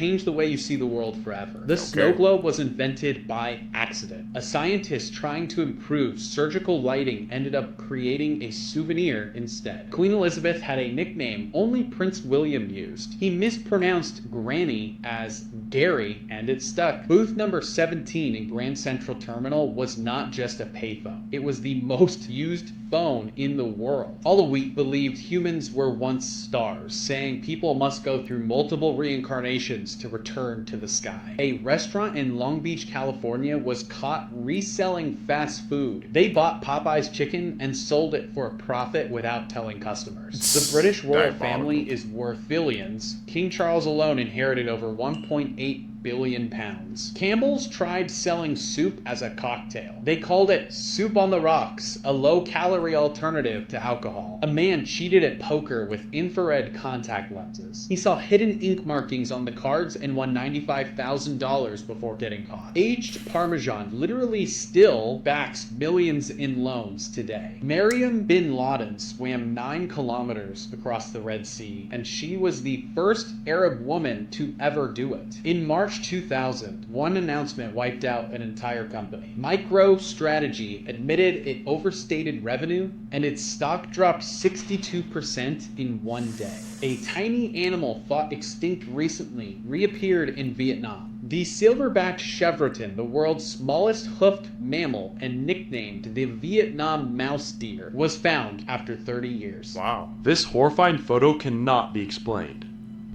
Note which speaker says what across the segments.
Speaker 1: change the way you see the world forever. The snow globe was invented by accident. A scientist trying to improve surgical lighting ended up creating a souvenir instead. Queen Elizabeth had a nickname only Prince William used. He mispronounced Granny as Gary, and it stuck. Booth number 17 in Grand Central Terminal was not just a payphone. It was the most used phone in the world. Halloween believed humans were once stars, saying people must go through multiple reincarnations to return to the sky. A restaurant in Long Beach, California was caught reselling fast food. They bought Popeye's chicken and sold it for a profit without telling customers. The British royal family is worth billions. King Charles alone inherited over 1.8 billion pounds. Campbell's tried selling soup as a cocktail. They called it soup on the rocks, a low-calorie alternative to alcohol. A man cheated at poker with infrared contact lenses. He saw hidden ink markings on the cards and won $95,000 before getting caught. Aged Parmesan literally still backs millions in loans today. Mariam bin Laden swam 9 kilometers across the Red Sea, and she was the first Arab woman to ever do it. In March 2000, one announcement wiped out an entire company. MicroStrategy admitted it overstated revenue, and its stock dropped 62% in one day. A tiny animal thought extinct recently reappeared in Vietnam. The silverbacked chevrotin, the world's smallest hoofed mammal and nicknamed the Vietnam mouse deer, was found after 30 years.
Speaker 2: Wow. This horrifying photo cannot be explained.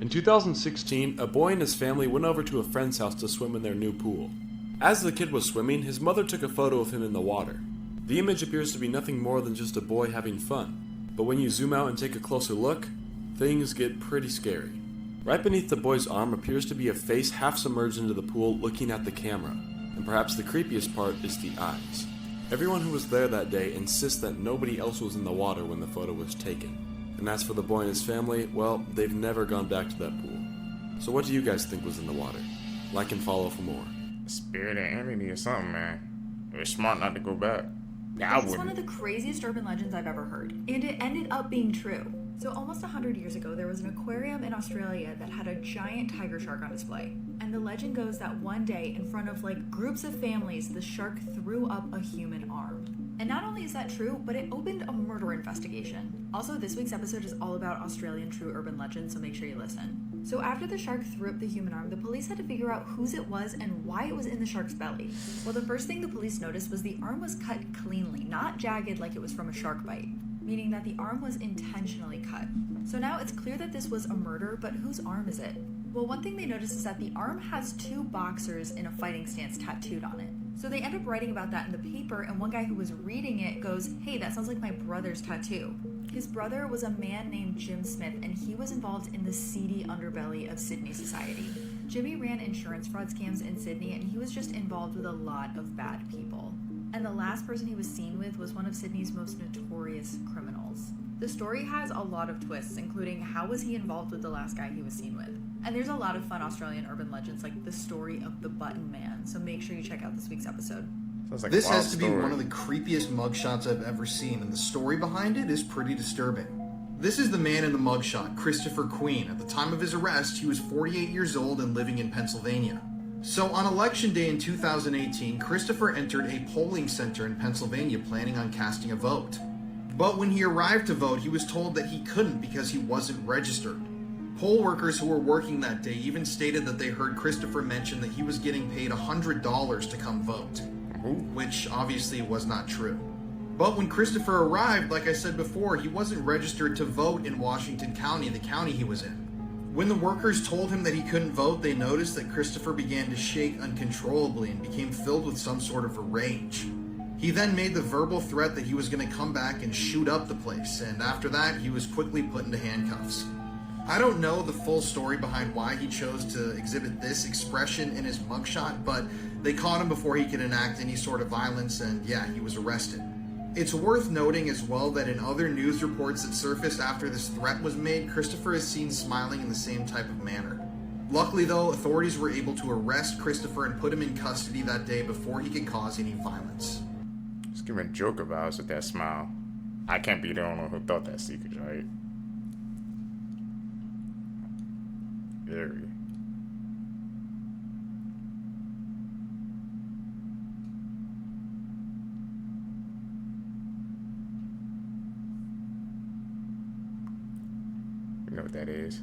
Speaker 2: In 2016, a boy and his family went over to a friend's house to swim in their new pool. As the kid was swimming, his mother took a photo of him in the water. The image appears to be nothing more than just a boy having fun, but when you zoom out and take a closer look, things get pretty scary. Right beneath the boy's arm appears to be a face half submerged into the pool looking at the camera, and perhaps the creepiest part is the eyes. Everyone who was there that day insists that nobody else was in the water when the photo was taken. And as for the boy and his family, well, they've never gone back to that pool. So what do you guys think was in the water? Like and follow for more.
Speaker 3: Spirit or entity or something, man. It was smart not to go back.
Speaker 4: It's one of the craziest urban legends I've ever heard, and it ended up being true. So almost 100 years ago, there was an aquarium in Australia that had a giant tiger shark on display. And the legend goes that one day, in front of groups of families, the shark threw up a human arm. And not only is that true, but it opened a murder investigation. Also, this week's episode is all about Australian true urban legends, so make sure you listen. So after the shark threw up the human arm, the police had to figure out whose it was and why it was in the shark's belly. Well, the first thing the police noticed was the arm was cut cleanly, not jagged like it was from a shark bite, meaning that the arm was intentionally cut. So now it's clear that this was a murder, but whose arm is it? Well, one thing they noticed is that the arm has 2 boxers in a fighting stance tattooed on it. So they end up writing about that in the paper, and one guy who was reading it goes, "Hey, that sounds like my brother's tattoo." His brother was a man named Jim Smith, and he was involved in the seedy underbelly of Sydney society. Jimmy ran insurance fraud scams in Sydney, and he was just involved with a lot of bad people. And the last person he was seen with was one of Sydney's most notorious criminals. The story has a lot of twists, including how was he involved with the last guy he was seen with. And there's a lot of fun Australian urban legends like the story of the Button Man, so make sure you check out this week's episode.
Speaker 3: Like
Speaker 5: this has to be one of the creepiest mugshots I've ever seen, and the story behind it is pretty disturbing. This is the man in the mugshot, Christopher Queen. At the time of his arrest, he was 48 years old and living in Pennsylvania. So on election day in 2018, Christopher entered a polling center in Pennsylvania planning on casting a vote. But when he arrived to vote, he was told that he couldn't because he wasn't registered. Poll workers who were working that day even stated that they heard Christopher mention that he was getting paid $100 to come vote, which obviously was not true. But when Christopher arrived, like I said before, he wasn't registered to vote in Washington County, the county he was in. When the workers told him that he couldn't vote, they noticed that Christopher began to shake uncontrollably and became filled with some sort of a rage. He then made the verbal threat that he was going to come back and shoot up the place, and after that, he was quickly put into handcuffs. I don't know the full story behind why he chose to exhibit this expression in his mugshot, but they caught him before he could enact any sort of violence, and yeah, he was arrested. It's worth noting as well that in other news reports that surfaced after this threat was made, Christopher is seen smiling in the same type of manner. Luckily though, authorities were able to arrest Christopher and put him in custody that day before he could cause any violence.
Speaker 3: Just giving Joker vibes with that smile. I can't be the only one who thought that secret, right? Very. You know what that is?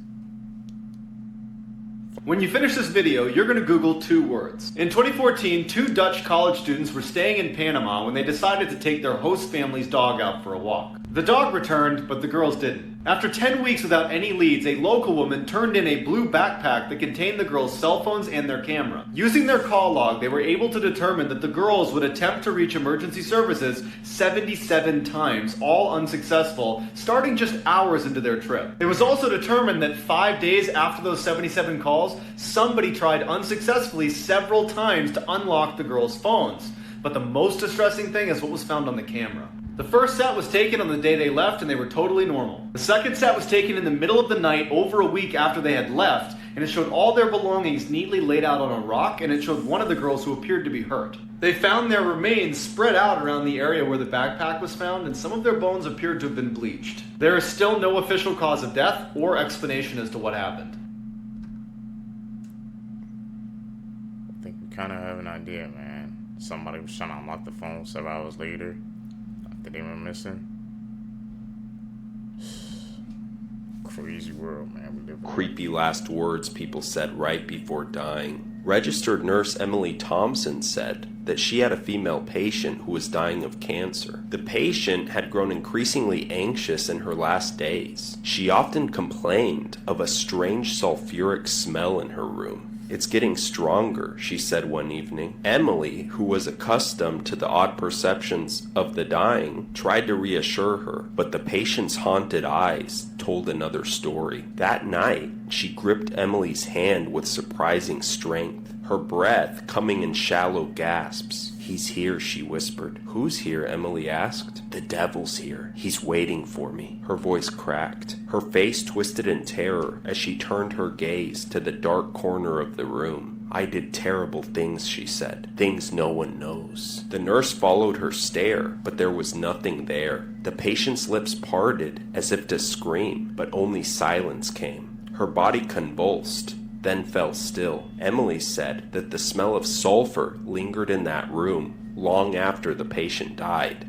Speaker 6: When you finish this video, you're going to Google 2 words. In 2014, 2 Dutch college students were staying in Panama when they decided to take their host family's dog out for a walk. The dog returned, but the girls didn't. After 10 weeks without any leads, a local woman turned in a blue backpack that contained the girls' cell phones and their camera. Using their call log, they were able to determine that the girls would attempt to reach emergency services 77 times, all unsuccessful, starting just hours into their trip. It was also determined that 5 days after those 77 calls, somebody tried unsuccessfully several times to unlock the girls' phones. But the most distressing thing is what was found on the camera. The first set was taken on the day they left and they were totally normal. The second set was taken in the middle of the night over a week after they had left, and it showed all their belongings neatly laid out on a rock, and it showed one of the girls who appeared to be hurt. They found their remains spread out around the area where the backpack was found, and some of their bones appeared to have been bleached. There is still no official cause of death or explanation as to what happened.
Speaker 3: I think we kind of have an idea, man. Somebody was trying to unlock the phone 7 hours later. They were missing. Crazy world, man. We live in.
Speaker 7: Creepy last words people said right before dying. Registered nurse Emily Thompson said that she had a female patient who was dying of cancer. The patient had grown increasingly anxious in her last days. She often complained of a strange sulfuric smell in her room. "It's getting stronger," she said one evening. Emily, who was accustomed to the odd perceptions of the dying, tried to reassure her, but the patient's haunted eyes told another story. That night, she gripped Emily's hand with surprising strength, her breath coming in shallow gasps. "He's here," she whispered. "Who's here?" Emily asked. "The devil's here. He's waiting for me." Her voice cracked. Her face twisted in terror as she turned her gaze to the dark corner of the room. "I did terrible things," she said. "Things no one knows." The nurse followed her stare, but there was nothing there. The patient's lips parted as if to scream, but only silence came. Her body convulsed, then fell still. Emily said that the smell of sulfur lingered in that room long after the patient died.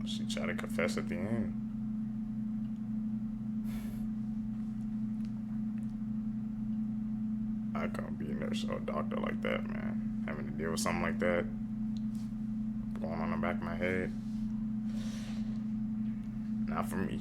Speaker 3: She tried to confess at the end. I can't be a nurse or a doctor like that, man. Having to deal with something like that going on the back of my head. Not for me.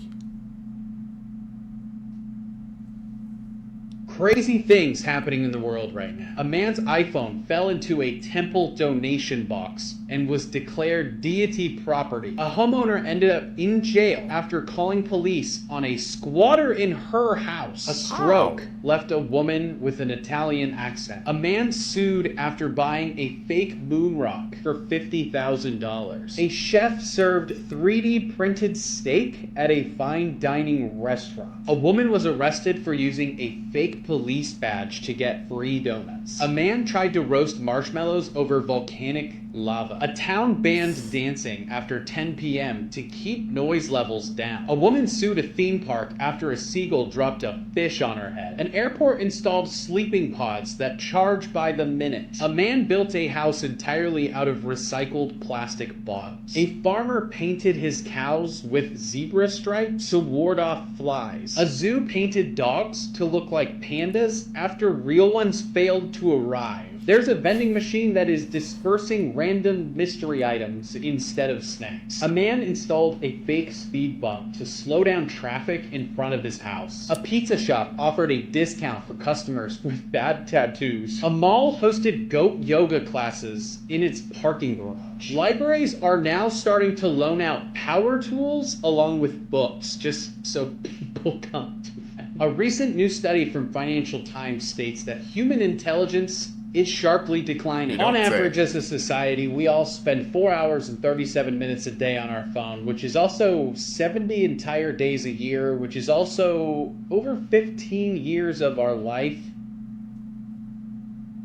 Speaker 1: Crazy things happening in the world right now. A man's iPhone fell into a temple donation box and was declared deity property. A homeowner ended up in jail after calling police on a squatter in her house. A stroke left a woman with an Italian accent. A man sued after buying a fake moon rock for $50,000. A chef served 3D printed steak at a fine dining restaurant. A woman was arrested for using a fake police badge to get free donuts. A man tried to roast marshmallows over volcanic lava. A town banned dancing after 10 p.m. to keep noise levels down. A woman sued a theme park after a seagull dropped a fish on her head. An airport installed sleeping pods that charge by the minute. A man built a house entirely out of recycled plastic bottles. A farmer painted his cows with zebra stripes to ward off flies. A zoo painted dogs to look like pandas after real ones failed to arrive. There's a vending machine that is dispersing random mystery items instead of snacks. A man installed a fake speed bump to slow down traffic in front of his house. A pizza shop offered a discount for customers with bad tattoos. A mall hosted goat yoga classes in its parking garage. Libraries are now starting to loan out power tools along with books, just so people come to them. A recent new study from Financial Times states that human intelligence is sharply declining. On average, as a society, we all spend 4 hours and 37 minutes a day on our phone, which is also 70 entire days a year, which is also over 15 years of our life.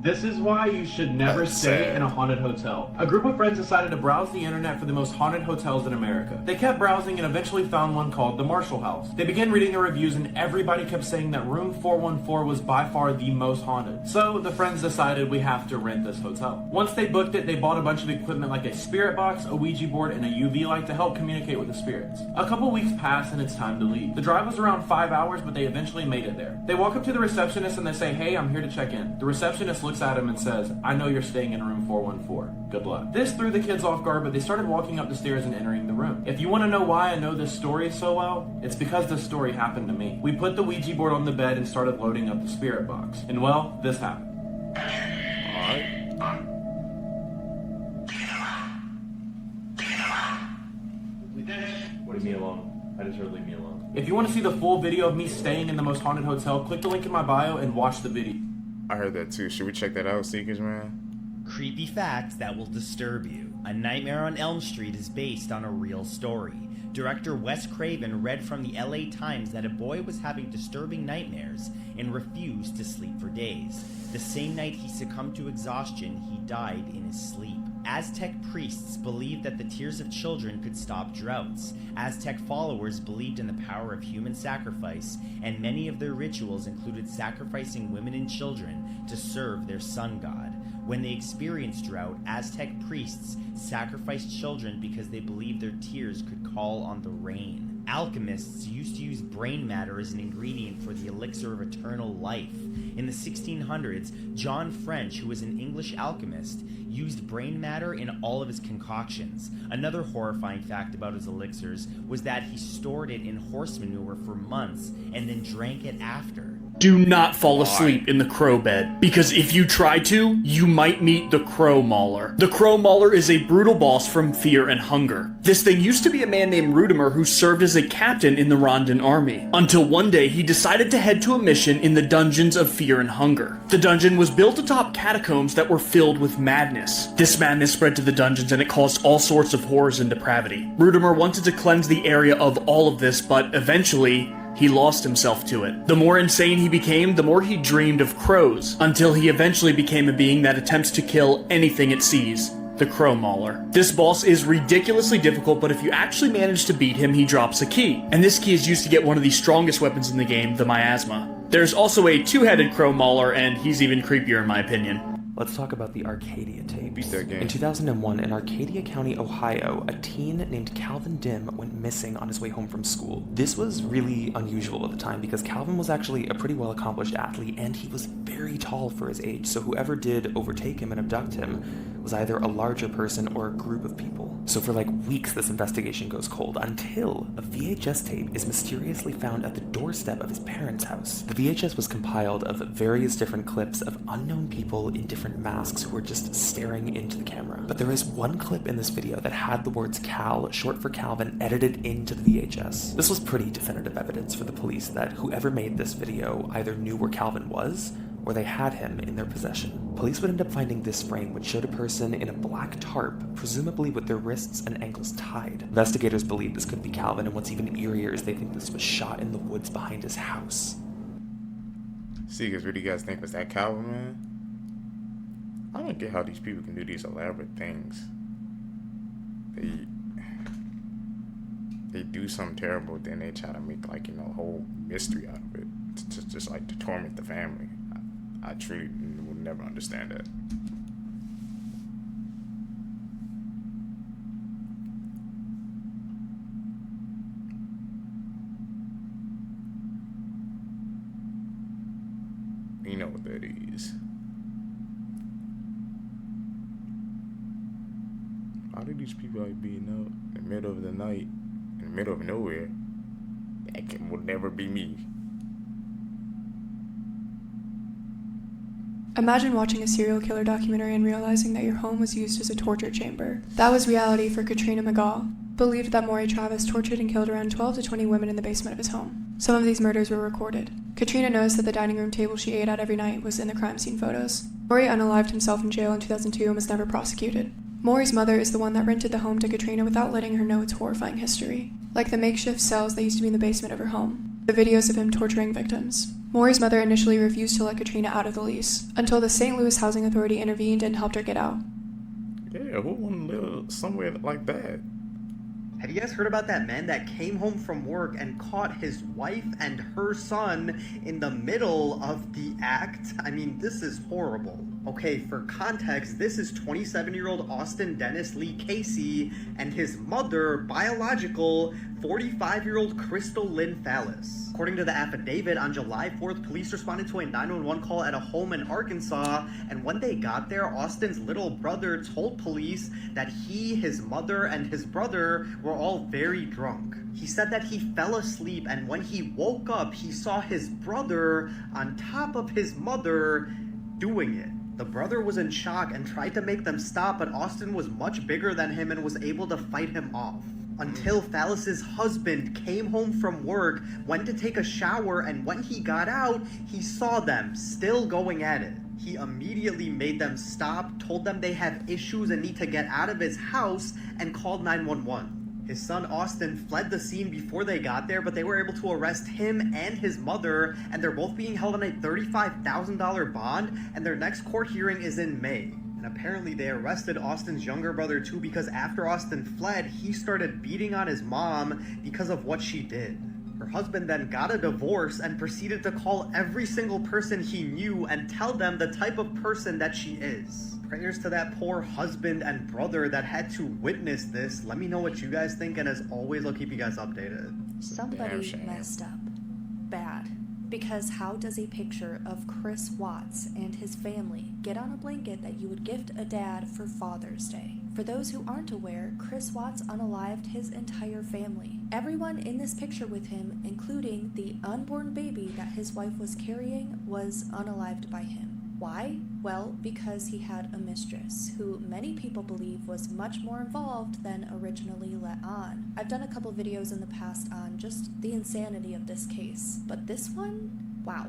Speaker 8: This is why you should never stay in a haunted hotel. A group of friends decided to browse the internet for the most haunted hotels in America. They kept browsing and eventually found one called the Marshall House. They began reading the reviews and everybody kept saying that room 414 was by far the most haunted. So the friends decided we have to rent this hotel. Once they booked it, they bought a bunch of equipment like a spirit box, a Ouija board, and a UV light to help communicate with the spirits. A couple weeks passed and it's time to leave. The drive was around 5 hours, but they eventually made it there. They walk up to the receptionist and they say, "Hey, I'm here to check in." The receptionist looks at him and says, "I know you're staying in room 414. Good luck." This threw the kids off guard, but they started walking up the stairs and entering the room. If you want to know why I know this story so well, it's because this story happened to me. We put the Ouija board on the bed and started loading up the spirit box. And well, this happened.
Speaker 3: Alright.
Speaker 2: Leave me alone. I just heard leave me alone.
Speaker 8: If you want to see the full video of me staying in the most haunted hotel, click the link in my bio and watch the video.
Speaker 3: I heard that too. Should we check that out, Seekers, man?
Speaker 9: Creepy facts that will disturb you. A Nightmare on Elm Street is based on a real story. Director Wes Craven read from the LA Times that a boy was having disturbing nightmares and refused to sleep for days. The same night he succumbed to exhaustion, he died in his sleep. Aztec priests believed that the tears of children could stop droughts. Aztec followers believed in the power of human sacrifice, and many of their rituals included sacrificing women and children to serve their sun god. When they experienced drought, Aztec priests sacrificed children because they believed their tears could call on the rain. Alchemists used to use brain matter as an ingredient for the elixir of eternal life. In the 1600s, John French, who was an English alchemist, used brain matter in all of his concoctions. Another horrifying fact about his elixirs was that he stored it in horse manure for months and then drank it after.
Speaker 10: Do not fall asleep in the crow bed, because if you try to, you might meet the Crow Mauler. The Crow Mauler is a brutal boss from Fear and Hunger. This thing used to be a man named Rudimer who served as a captain in the Rondan army, until one day he decided to head to a mission in the dungeons of Fear and Hunger. The dungeon was built atop catacombs that were filled with madness. This madness spread to the dungeons and it caused all sorts of horrors and depravity. Rudimer wanted to cleanse the area of all of this, but eventually, he lost himself to it. The more insane he became, the more he dreamed of crows, until he eventually became a being that attempts to kill anything it sees. The Crow Mauler. This boss is ridiculously difficult, but if you actually manage to beat him, he drops a key. And this key is used to get one of the strongest weapons in the game, the miasma. There's also a two-headed Crow Mauler, and he's even creepier in my opinion.
Speaker 11: Let's talk about the Arcadia tapes.
Speaker 3: Beat that game.
Speaker 11: In 2001, in Arcadia County, Ohio, a teen named Calvin Dim went missing on his way home from school. This was really unusual at the time because Calvin was actually a pretty well-accomplished athlete and he was very tall for his age, so whoever did overtake him and abduct him was either a larger person or a group of people. So for like weeks, this investigation goes cold until a VHS tape is mysteriously found at the doorstep of his parents' house. The VHS was compiled of various different clips of unknown people in different masks who were just staring into the camera. But there is one clip in this video that had the words Cal, short for Calvin, edited into the VHS. This was pretty definitive evidence for the police that whoever made this video either knew where Calvin was or they had him in their possession. Police would end up finding this frame, which showed a person in a black tarp, presumably with their wrists and ankles tied. Investigators believe this could be Calvin, and what's even eerier is they think this was shot in the woods behind his house.
Speaker 3: Seekers, what do you guys think? Was that Calvin, man? I don't get how these people can do these elaborate things. They do something terrible, then they try to make like, a whole mystery out of it, just like to torment the family. I truly will never understand that. You know what that is. How do these people like being out in the middle of the night, in the middle of nowhere? That will never be me.
Speaker 12: Imagine watching a serial killer documentary and realizing that your home was used as a torture chamber. That was reality for Katrina McGaw, believed that Maury Travis tortured and killed around 12 to 20 women in the basement of his home. Some of these murders were recorded. Katrina knows that the dining room table she ate at every night was in the crime scene photos. Maury unalived himself in jail in 2002 and was never prosecuted. Maury's mother is the one that rented the home to Katrina without letting her know its horrifying history, like the makeshift cells that used to be in the basement of her home, the videos of him torturing victims. Maury's mother initially refused to let Katrina out of the lease, until the St. Louis Housing Authority intervened and helped her get out.
Speaker 3: Yeah, who want to live somewhere like that?
Speaker 13: Have you guys heard about that man that came home from work and caught his wife and her son in the middle of the act? I mean, this is horrible. Okay, for context, this is 27-year-old Austin Dennis Lee Casey and his mother, biological 45-year-old Crystal Lynn Fallis. According to the affidavit, on July 4th, police responded to a 911 call at a home in Arkansas, and when they got there, Austin's little brother told police that he, his mother, and his brother were all very drunk. He said that he fell asleep, and when he woke up, he saw his brother on top of his mother doing it. The brother was in shock and tried to make them stop, but Austin was much bigger than him and was able to fight him off. Until Fallis's husband came home from work, went to take a shower, and when he got out, he saw them still going at it. He immediately made them stop, told them they have issues and need to get out of his house, and called 911. His son Austin fled the scene before they got there, but they were able to arrest him and his mother, and they're both being held on a $35,000 bond, and their next court hearing is in May. And apparently they arrested Austin's younger brother too, because after Austin fled, he started beating on his mom because of what she did. Her husband then got a divorce and proceeded to call every single person he knew and tell them the type of person that she is. Prayers to that poor husband and brother that had to witness this. Let me know what you guys think, and as always, I'll keep you guys updated.
Speaker 14: Somebody messed up. Bad. Because how does a picture of Chris Watts and his family get on a blanket that you would gift a dad for Father's Day? For those who aren't aware, Chris Watts unalived his entire family. Everyone in this picture with him, including the unborn baby that his wife was carrying, was unalived by him. Why? Well, because he had a mistress, who many people believe was much more involved than originally let on. I've done a couple videos in the past on just the insanity of this case, but this one? Wow.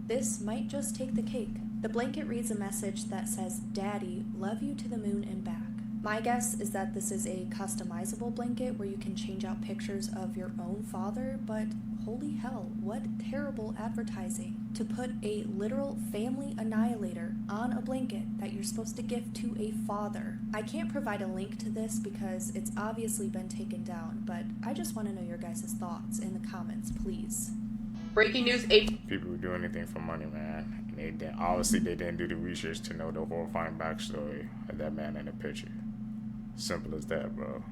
Speaker 14: This might just take the cake. The blanket reads a message that says, "Daddy, love you to the moon and back." My guess is that this is a customizable blanket where you can change out pictures of your own father, but holy hell, what terrible advertising to put a literal family annihilator on a blanket that you're supposed to gift to a father. I can't provide a link to this because it's obviously been taken down, but I just want to know your guys' thoughts in the comments, please.
Speaker 15: Breaking news,
Speaker 3: People who do anything for money, man. And obviously they didn't do the research to know the horrifying backstory of that man in the picture. Simple as that, bro.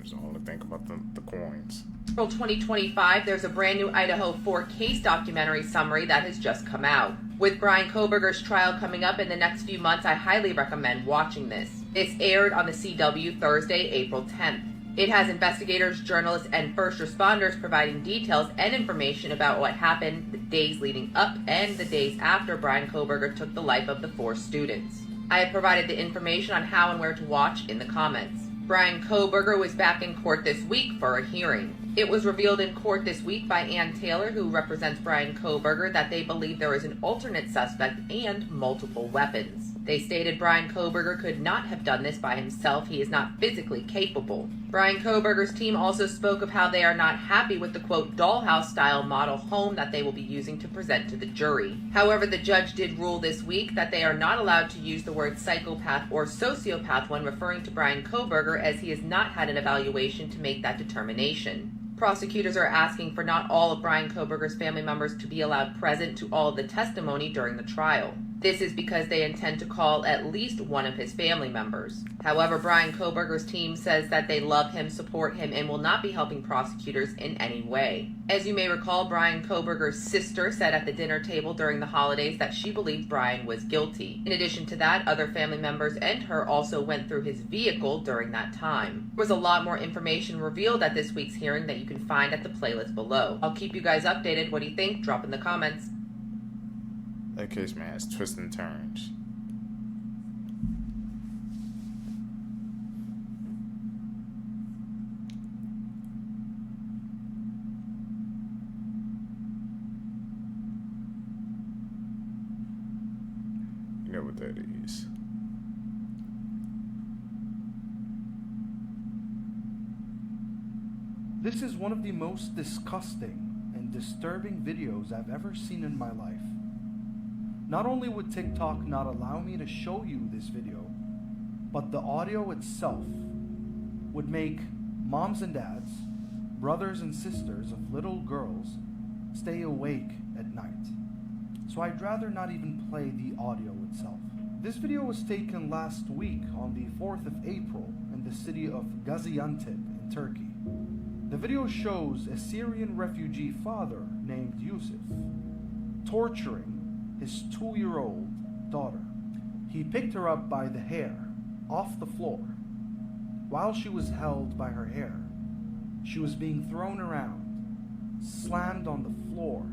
Speaker 3: Just only think about the coins.
Speaker 15: April 2025, there's a brand new Idaho 4 case documentary summary that has just come out. With Bryan Kohberger's trial coming up in the next few months, I highly recommend watching this. This aired on the CW Thursday, April 10th. It has investigators, journalists, and first responders providing details and information about what happened the days leading up and the days after Bryan Kohberger took the life of the 4 students. I have provided the information on how and where to watch in the comments. Bryan Kohberger was back in court this week for a hearing. It was revealed in court this week by Ann Taylor, who represents Bryan Kohberger, that they believe there is an alternate suspect and multiple weapons. They stated Bryan Kohberger could not have done this by himself. He is not physically capable. Bryan Kohberger's team also spoke of how they are not happy with the, quote, dollhouse-style model home that they will be using to present to the jury. However, the judge did rule this week that they are not allowed to use the word psychopath or sociopath when referring to Bryan Kohberger, as he has not had an evaluation to make that determination. Prosecutors are asking for not all of Bryan Kohberger's family members to be allowed present to all of the testimony during the trial. This is because they intend to call at least one of his family members. However, Bryan Kohberger's team says that they love him, support him, and will not be helping prosecutors in any way. As you may recall, Bryan Kohberger's sister said at the dinner table during the holidays that she believed Bryan was guilty. In addition to that, other family members and her also went through his vehicle during that time. There was a lot more information revealed at this week's hearing that you can find at the playlist below. I'll keep you guys updated. What do you think? Drop in the comments.
Speaker 3: That case, man, has twists and turns. You know what that is.
Speaker 16: This is one of the most disgusting and disturbing videos I've ever seen in my life. Not only would TikTok not allow me to show you this video, but the audio itself would make moms and dads, brothers and sisters of little girls stay awake at night. So I'd rather not even play the audio itself. This video was taken last week on the 4th of April in the city of Gaziantep in Turkey. The video shows a Syrian refugee father named Yusuf torturing his 2-year-old daughter. He picked her up by the hair off the floor. While she was held by her hair, she was being thrown around, slammed on the floor,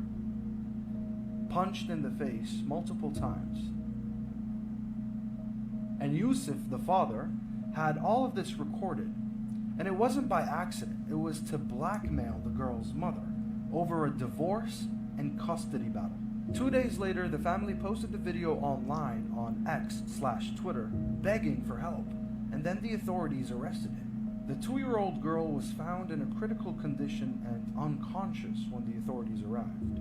Speaker 16: punched in the face multiple times. And Yusuf, the father, had all of this recorded. And it wasn't by accident. It was to blackmail the girl's mother over a divorce and custody battle. 2 days later, the family posted the video online on X/Twitter, begging for help, and then the authorities arrested him. The 2-year-old girl was found in a critical condition and unconscious when the authorities arrived.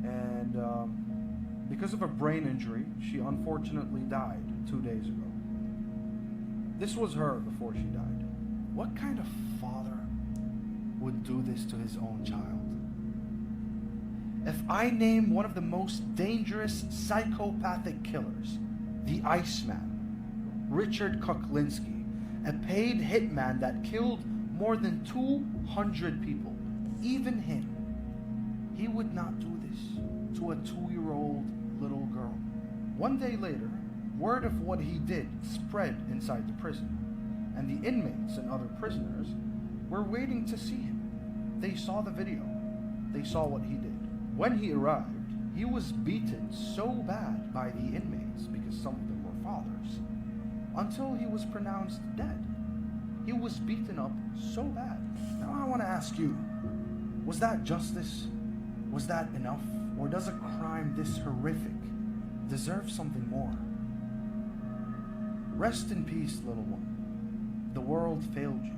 Speaker 16: And because of a brain injury, she unfortunately died 2 days ago. This was her before she died. What kind of father would do this to his own child? If I name one of the most dangerous psychopathic killers, the Iceman, Richard Kuklinski, a paid hitman that killed more than 200 people, even him, he would not do this to a 2-year-old little girl. 1 day later, word of what he did spread inside the prison, and the inmates and other prisoners were waiting to see him. They saw the video. They saw what he did. When he arrived, he was beaten so bad by the inmates, because some of them were fathers, until he was pronounced dead. He was beaten up so bad. Now I want to ask you, was that justice? Was that enough? Or does a crime this horrific deserve something more? Rest in peace, little one. The world failed you.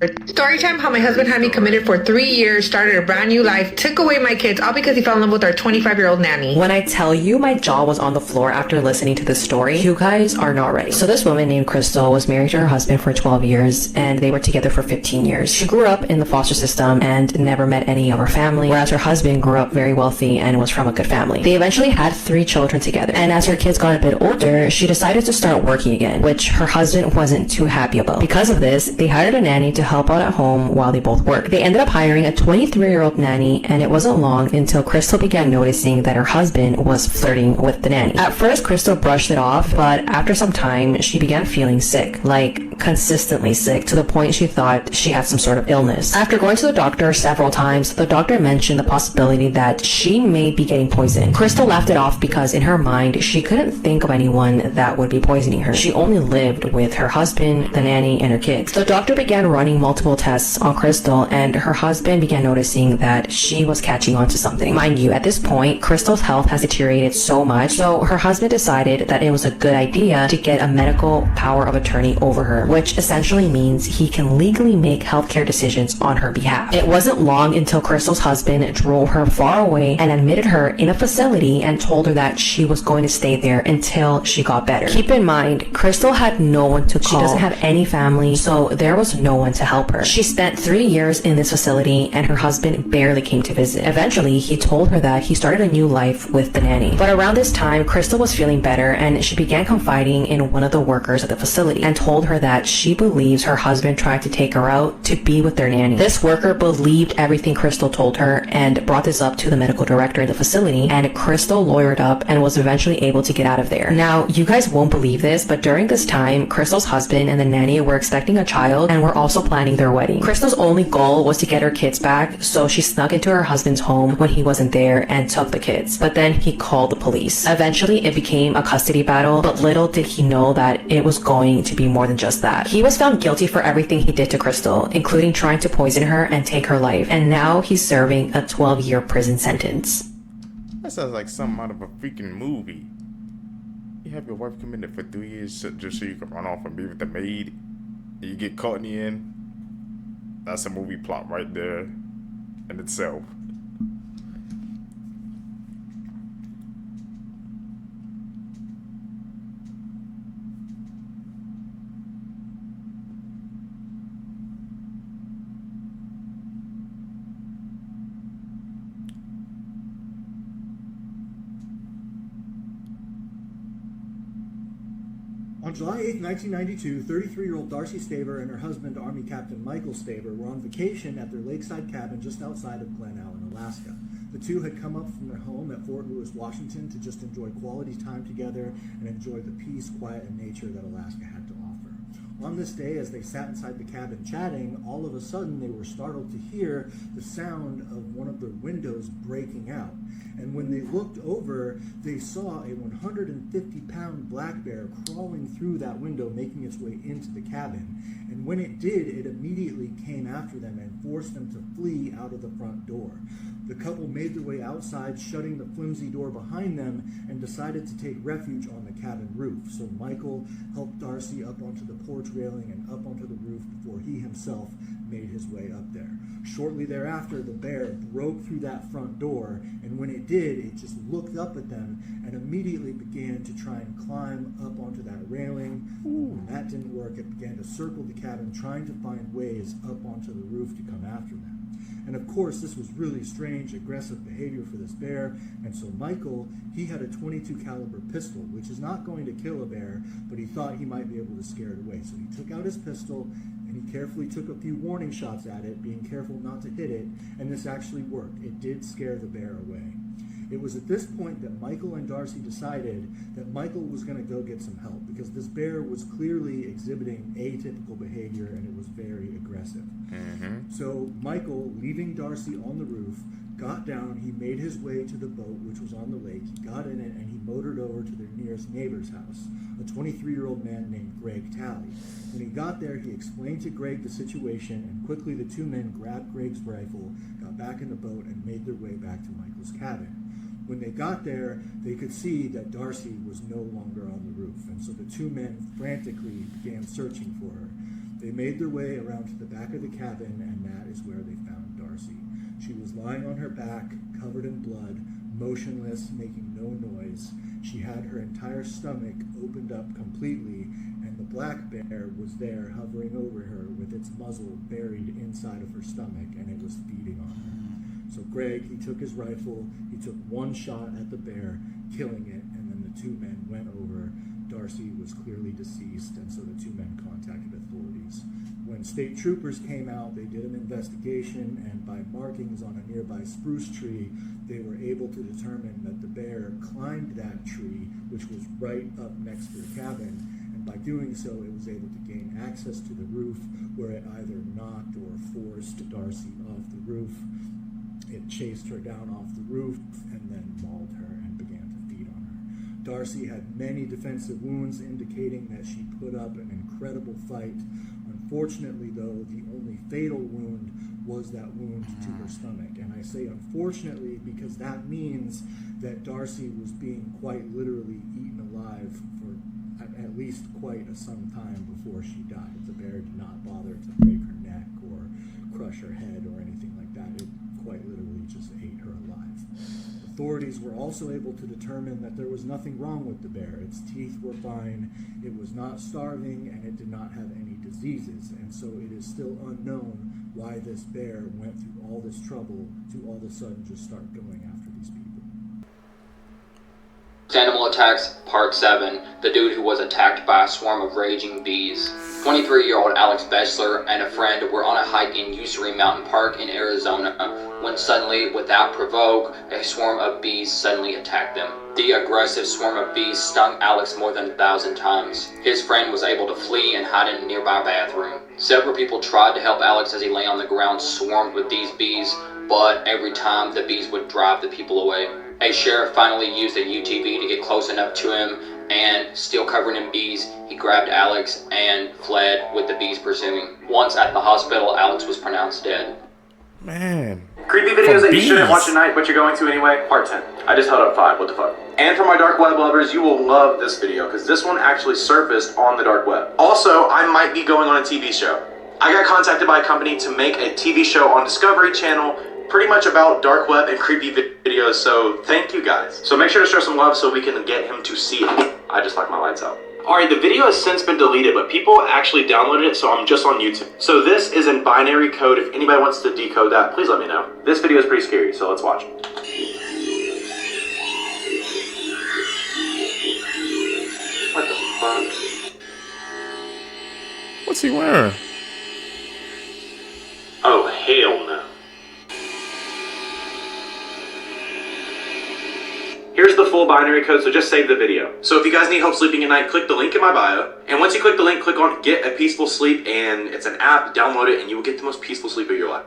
Speaker 15: Storytime, how my husband had me committed for 3 years, started a brand new life, took away my kids, all because he fell in love with our 25-year-old nanny.
Speaker 17: When I tell you my jaw was on the floor after listening to this story, you guys are not ready. So this woman named Crystal was married to her husband for 12 years, and they were together for 15 years. She grew up in the foster system and never met any of her family, whereas her husband grew up very wealthy and was from a good family. They eventually had 3 children together, and as her kids got a bit older, she decided to start working again, which her husband wasn't too happy about. Because of this, they hired a nanny to help out at home while they both worked. They ended up hiring a 23-year-old nanny, and it wasn't long until Crystal began noticing that her husband was flirting with the nanny. At first, Crystal brushed it off, but after some time, she began feeling sick, like consistently sick, to the point she thought she had some sort of illness. After going to the doctor several times, the doctor mentioned the possibility that she may be getting poisoned. Crystal laughed it off because in her mind, she couldn't think of anyone that would be poisoning her. She only lived with her husband, the nanny, and her kids. The doctor began running multiple tests on Crystal, and her husband began noticing that she was catching on to something. Mind you, at this point, Crystal's health has deteriorated so much, so her husband decided that it was a good idea to get a medical power of attorney over her, which essentially means he can legally make healthcare decisions on her behalf. It wasn't long until Crystal's husband drove her far away and admitted her in a facility and told her that she was going to stay there until she got better. Keep in mind, Crystal had no one to call. She doesn't have any family, so there was no one to help her. She spent 3 years in this facility, and her husband barely came to visit. Eventually, he told her that he started a new life with the nanny. But around this time, Crystal was feeling better, and she began confiding in one of the workers at the facility and told her that she believes her husband tried to take her out to be with their nanny. This worker believed everything Crystal told her and brought this up to the medical director in the facility, and Crystal lawyered up and was eventually able to get out of there. Now, you guys won't believe this, but during this time, Crystal's husband and the nanny were expecting a child and were also planning their wedding. Crystal's only goal was to get her kids back, so she snuck into her husband's home when he wasn't there and took the kids. But then he called the police. Eventually, it became a custody battle, but little did he know that it was going to be more than just that. He was found guilty for everything he did to Crystal, including trying to poison her and take her life, and now he's serving a 12-year prison sentence.
Speaker 3: That sounds like something out of a freaking movie. You have your wife committed for 3 years just so you can run off and be with the maid, and you get caught in the end. That's a movie plot right there. in itself.
Speaker 18: On July 8, 1992, 33-year-old Darcy Staver and her husband, Army Captain Michael Staver, were on vacation at their lakeside cabin just outside of Glen Allen, Alaska. The two had come up from their home at Fort Lewis, Washington to just enjoy quality time together and enjoy the peace, quiet, and nature that Alaska had to offer. On this day, as they sat inside the cabin chatting, all of a sudden they were startled to hear the sound of one of their windows breaking out. And when they looked over, they saw a 150-pound black bear crawling through that window, making its way into the cabin. And when it did, it immediately came after them and forced them to flee out of the front door. The couple made their way outside, shutting the flimsy door behind them, and decided to take refuge on the cabin roof. So Michael helped Darcy up onto the porch railing and up onto the roof before he himself made his way up there. Shortly thereafter, the bear broke through that front door, and when it did, it just looked up at them and immediately began to try and climb up onto that railing. When that didn't work, it began to circle the cabin, trying to find ways up onto the roof to come after them. And of course, this was really strange, aggressive behavior for this bear, and so Michael, he had a .22 caliber pistol, which is not going to kill a bear, but he thought he might be able to scare it away. So he took out his pistol, and he carefully took a few warning shots at it, being careful not to hit it, and this actually worked. It did scare the bear away. It was at this point that Michael and Darcy decided that Michael was going to go get some help, because this bear was clearly exhibiting atypical behavior, and it was very aggressive. So Michael, leaving Darcy on the roof, got down, he made his way to the boat, which was on the lake. He got in it, and he motored over to their nearest neighbor's house, a 23-year-old man named Greg Talley. When he got there, he explained to Greg the situation, and quickly the two men grabbed Greg's rifle, got back in the boat, and made their way back to Michael's cabin. When they got there, they could see that Darcy was no longer on the roof, and so the two men frantically began searching for her. They made their way around to the back of the cabin, and that is where they found Darcy. She was lying on her back, covered in blood, motionless, making no noise. She had her entire stomach opened up completely, and the black bear was there hovering over her with its muzzle buried inside of her stomach, and it was feeding on her. So Greg, he took his rifle, he took one shot at the bear, killing it, and then the two men went over. Darcy was clearly deceased, and so the two men contacted authorities. When state troopers came out, they did an investigation, and by markings on a nearby spruce tree, they were able to determine that the bear climbed that tree, which was right up next to the cabin, and by doing so, it was able to gain access to the roof, where it either knocked or forced Darcy off the roof. It chased her down off the roof and then mauled her and began to feed on her. Darcy had many defensive wounds, indicating that she put up an incredible fight. Unfortunately, though, the only fatal wound was that wound to her stomach. And I say unfortunately because that means that Darcy was being quite literally eaten alive for at least quite some time before she died. The bear did not bother to break her neck or crush her head or anything like that. It quite literally just ate her alive. Authorities were also able to determine that there was nothing wrong with the bear. Its teeth were fine, it was not starving, and it did not have any diseases. And so it is still unknown why this bear went through all this trouble to all of a sudden just start going after these people.
Speaker 19: Animal Attacks Part 7, the dude who was attacked by a swarm of raging bees. 23-year-old Alex Bechler and a friend were on a hike in Usery Mountain Park in Arizona when suddenly, without provoke, a swarm of bees suddenly attacked them. The aggressive swarm of bees stung Alex more than 1,000 times. His friend was able to flee and hide in a nearby bathroom. Several people tried to help Alex as he lay on the ground swarmed with these bees, but every time the bees would drive the people away. A sheriff finally used a UTV to get close enough to him, and still covered in bees, he grabbed Alex and fled with the bees pursuing. Once at the hospital, Alex was pronounced dead.
Speaker 3: Man.
Speaker 20: Creepy videos that you shouldn't watch at night, but you're going to anyway. Part 10. I just held up 5. What the fuck? And for my dark web lovers, you will love this video, because this one actually surfaced on the dark web. Also, I might be going on a TV show. I got contacted by a company to make a TV show on Discovery Channel pretty much about dark web and creepy videos, so thank you guys. So make sure to show some love so we can get him to see it. I just like my lights out. Alright, the video has since been deleted, but people actually downloaded it, so I'm just on YouTube. So this is in binary code. If anybody wants to decode that, please let me know. This video is pretty scary, so let's watch. What the fuck?
Speaker 3: What's he wearing?
Speaker 20: Oh, hell no. Here's the full binary code, so just save the video. So if you guys need help sleeping at night, click the link in my bio. And once you click the link, click on Get a Peaceful Sleep, and it's an app, download it, and you will get the most peaceful sleep of your life.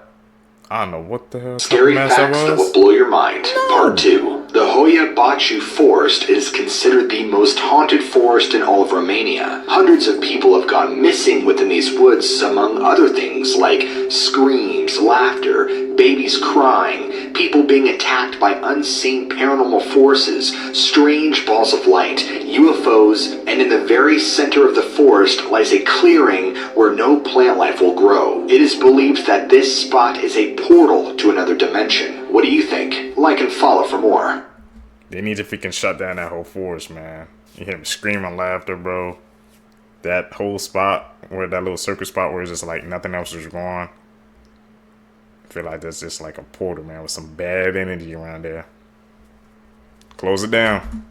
Speaker 3: I don't know what the hell.
Speaker 21: Scary facts that will blow your mind. Part 2. The Hoia Baciu Forest is considered the most haunted forest in all of Romania. Hundreds of people have gone missing within these woods, among other things like screams, laughter, babies crying, people being attacked by unseen paranormal forces, strange balls of light, UFOs, and in the very center of the forest lies a clearing where no plant life will grow. It is believed that this spot is a portal to another dimension. What do you think? Like and follow for more.
Speaker 3: They need to freaking shut down that whole forest, man. You hear him screaming laughter, bro. That whole spot, where that little circle spot where it's just like nothing else is going on. I feel like that's just like a portal, man, with some bad energy around there. Close it down.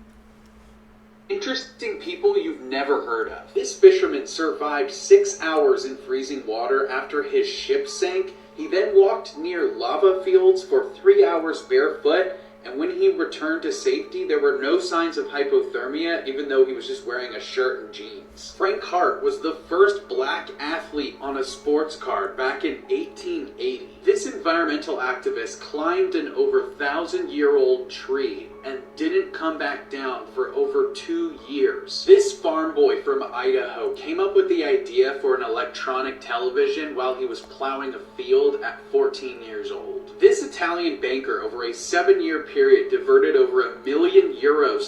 Speaker 1: Interesting people you've never heard of. This fisherman survived 6 hours in freezing water after his ship sank. He then walked near lava fields for 3 hours barefoot, and when he returned to safety, there were no signs of hypothermia, even though he was just wearing a shirt and jeans. Frank Hart was the first black athlete on a sports card back in 1880. This environmental activist climbed an over 1,000-year-old tree and didn't come back down for over 2 years. This farm boy from Idaho came up with the idea for an electronic television while he was plowing a field at 14 years old. This Italian banker over a 7-year period diverted over €1 million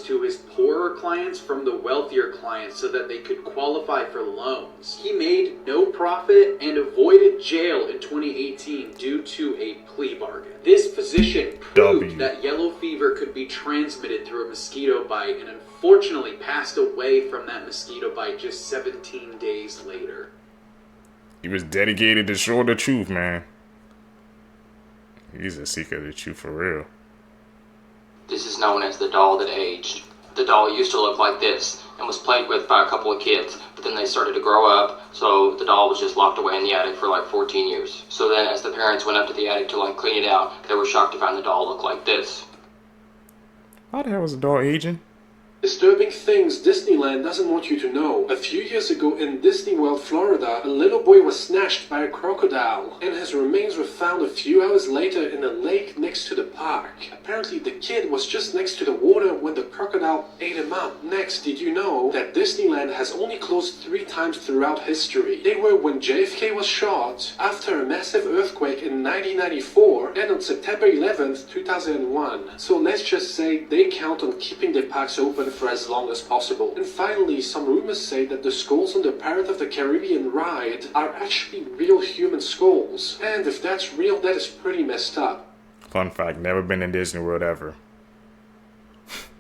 Speaker 1: to his poorer clients from the wealthier clients so that they could qualify for loans. He made no profit and avoided jail in 2018 due to a plea bargain. This physician proved that yellow fever could be transmitted through a mosquito bite and unfortunately passed away from that mosquito bite just 17 days later.
Speaker 3: He was dedicated to show the truth, man. He's a seeker of the truth for real.
Speaker 19: This is known as the doll that aged. The doll used to look like this and was played with by a couple of kids, but then they started to grow up, so the doll was just locked away in the attic for like 14 years. So then as the parents went up to the attic to like clean it out, they were shocked to find the doll look like this.
Speaker 3: How the hell was the doll aging?
Speaker 22: Disturbing things Disneyland doesn't want you to know. A few years ago in Disney World, Florida, a little boy was snatched by a crocodile, and his remains were found a few hours later in a lake next to the park. Apparently the kid was just next to the water when the crocodile ate him up. Next, did you know that Disneyland has only closed 3 times throughout history? They were when JFK was shot, after a massive earthquake in 1994, and on September 11th, 2001. So let's just say they count on keeping their parks open for as long as possible. And finally, some rumors say that the skulls on the Pirates of the Caribbean ride are actually real human skulls. And if that's real, that is pretty messed up.
Speaker 3: Fun fact, never been in Disney World ever.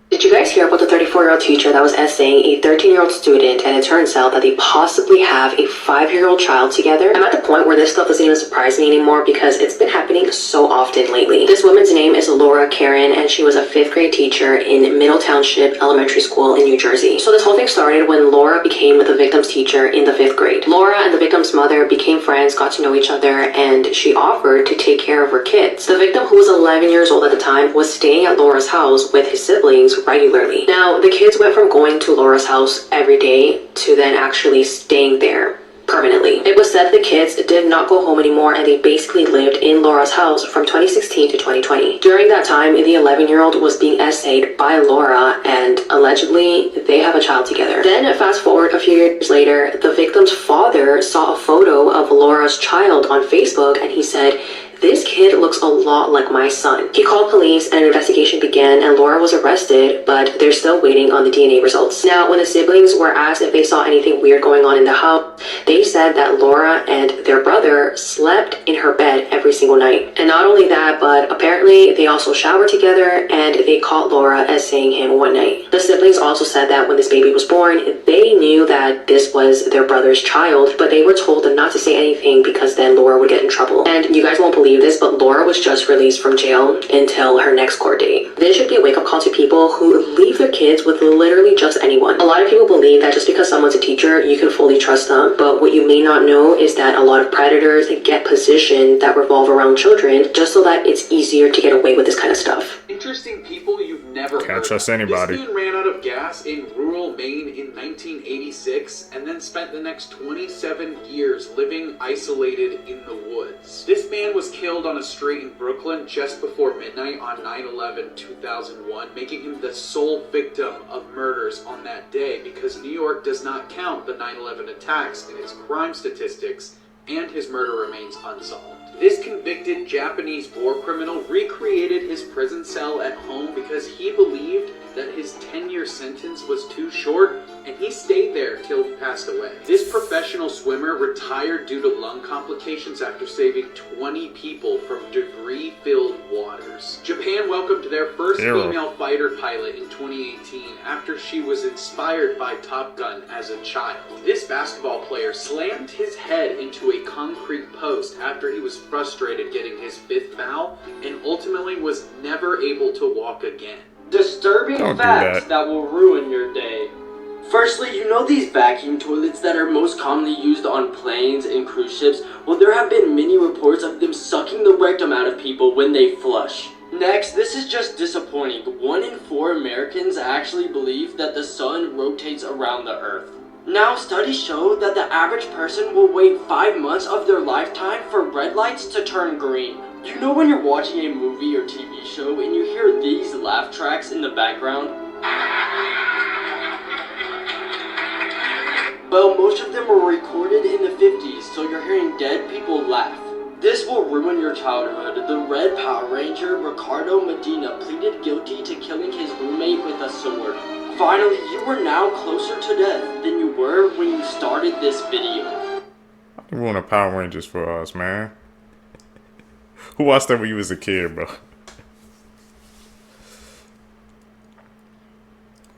Speaker 17: Did you guys hear about the 34-year-old teacher that was essaying a 13-year-old student, and it turns out that they possibly have a 5-year-old child together? I'm at the point where this stuff doesn't even surprise me anymore because it's been happening so often lately. This woman's name is Laura Karen, and she was a 5th grade teacher in Middle Township Elementary School in New Jersey. So this whole thing started when Laura became the victim's teacher in the 5th grade. Laura and the victim's mother became friends, got to know each other, and she offered to take care of her kids. The victim, who was 11 years old at the time, was staying at Laura's house with his siblings regularly. Now, the kids went from going to Laura's house every day to then actually staying there permanently. It was said the kids did not go home anymore, and they basically lived in Laura's house from 2016 to 2020. During that time, the 11-year-old was being essayed by Laura, and allegedly they have a child together. Then fast forward a few years later, the victim's father saw a photo of Laura's child on Facebook, and he said, "This kid looks a lot like my son." He called police and an investigation began, and Laura was arrested, but they're still waiting on the DNA results. Now, when the siblings were asked if they saw anything weird going on in the house, they said that Laura and their brother slept in her bed every single night. And not only that, but Apparently, they also showered together, and they caught Laura as seeing him one night. The siblings also said that when this baby was born, they knew that this was their brother's child, but they were told not to say anything because then Laura would get in trouble. And you guys won't believe this, but Laura was just released from jail until her next court date. This should be a wake-up call to people who leave their kids with literally just anyone. A lot of people believe that just because someone's a teacher, you can fully trust them, but what you may not know is that a lot of predators get positions that revolve around children just so that it's easier to get away with this kind of stuff.
Speaker 4: Interesting people you've never
Speaker 3: Can't
Speaker 4: heard
Speaker 3: trust
Speaker 4: of.
Speaker 3: anybody.
Speaker 4: This dude ran out of gas in rural Maine in 1986 and then spent the next 27 years living isolated in the woods. This man was killed on a street in Brooklyn just before midnight on 9/11/2001, making him the sole victim of murders on that day because New York does not count the 9/11 attacks in its crime statistics, and his murder remains unsolved. This convicted Japanese war criminal recreated his prison cell at home because he believed that his 10-year sentence was too short, and he stayed there till he passed away. This professional swimmer retired due to lung complications after saving 20 people from debris-filled waters. Japan welcomed their first female fighter pilot in 2018 after she was inspired by Top Gun as a child. This basketball player slammed his head into a concrete post after he was frustrated getting his 5th foul and ultimately was never able to walk again.
Speaker 5: Disturbing facts that will ruin your day. Firstly, you know these vacuum toilets that are most commonly used on planes and cruise ships? Well, there have been many reports of them sucking the rectum out of people when they flush. Next, this is just disappointing. 1 in 4 Americans actually believe that the sun rotates around the earth. Now, studies show that the average person will wait 5 months of their lifetime for red lights to turn green. You know when you're watching a movie or TV show and you hear these laugh tracks in the background? Well, most of them were recorded in the 50s, so you're hearing dead people laugh. This will ruin your childhood. The Red Power Ranger, Ricardo Medina, pleaded guilty to killing his roommate with a sword. Finally, you are now closer to death than you were when you started this video.
Speaker 3: You want a Power Rangers for us, man. Who watched that when you was a kid, bro?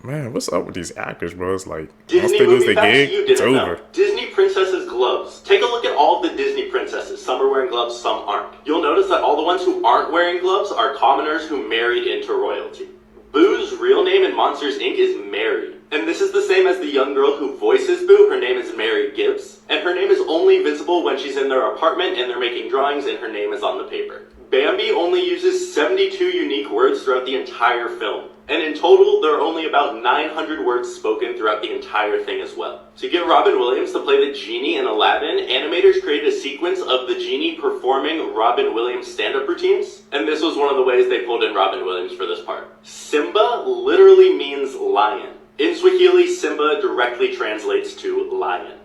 Speaker 3: Man, what's up with these actors, bro? It's like, once they lose their gig, it's over.
Speaker 20: Disney princesses' gloves. Take a look at all the Disney princesses. Some are wearing gloves, some aren't. You'll notice that all the ones who aren't wearing gloves are commoners who married into royalty. Boo's real name in Monsters, Inc. is Mary. And this is the same as the young girl who voices Boo. Her name is Mary Gibbs. And her name is only visible when she's in their apartment and they're making drawings and her name is on the paper. Bambi only uses 72 unique words throughout the entire film. And in total, there are only about 900 words spoken throughout the entire thing as well. To get Robin Williams to play the genie in Aladdin, animators created a sequence of the genie performing Robin Williams stand-up routines. And this was one of the ways they pulled in Robin Williams for this part. Simba literally means lion. In Swahili, Simba directly translates to lion.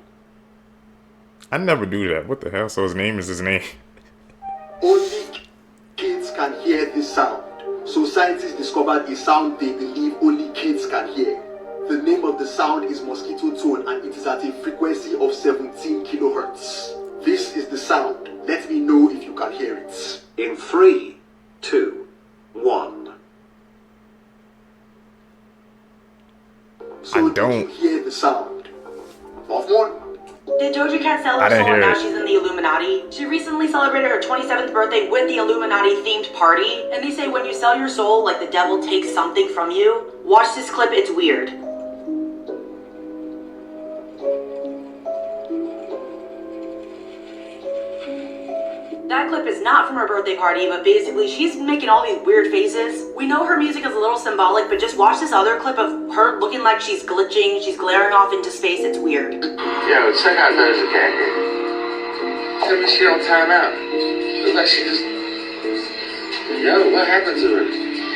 Speaker 3: I never do that. What the hell? So his name is his name.
Speaker 23: Only kids can hear this sound. So scientists discovered a sound they believe only kids can hear. The name of the sound is mosquito tone and it is at a frequency of 17 kilohertz. This is the sound. Let me know if you can hear it.
Speaker 21: In 3, 2, 1.
Speaker 23: So
Speaker 3: I don't.
Speaker 23: Did you hear the sound? Of one.
Speaker 24: Did Doja Cat sell
Speaker 3: I
Speaker 24: her
Speaker 3: didn't
Speaker 24: soul and
Speaker 3: hear
Speaker 24: now
Speaker 3: it.
Speaker 24: she's in the Illuminati? She recently celebrated her 27th birthday with the Illuminati-themed party, and they say when you sell your soul like the devil takes something from you. Watch this clip, it's weird. That clip is not from her birthday party, but basically she's making all these weird faces. We know her music is a little symbolic, but just watch this other clip of her looking like she's glitching, she's glaring off into space, it's weird.
Speaker 25: Yo, check out Doja Cat. Tell me she on timeout. Looks like she just... Yo, what happened to her?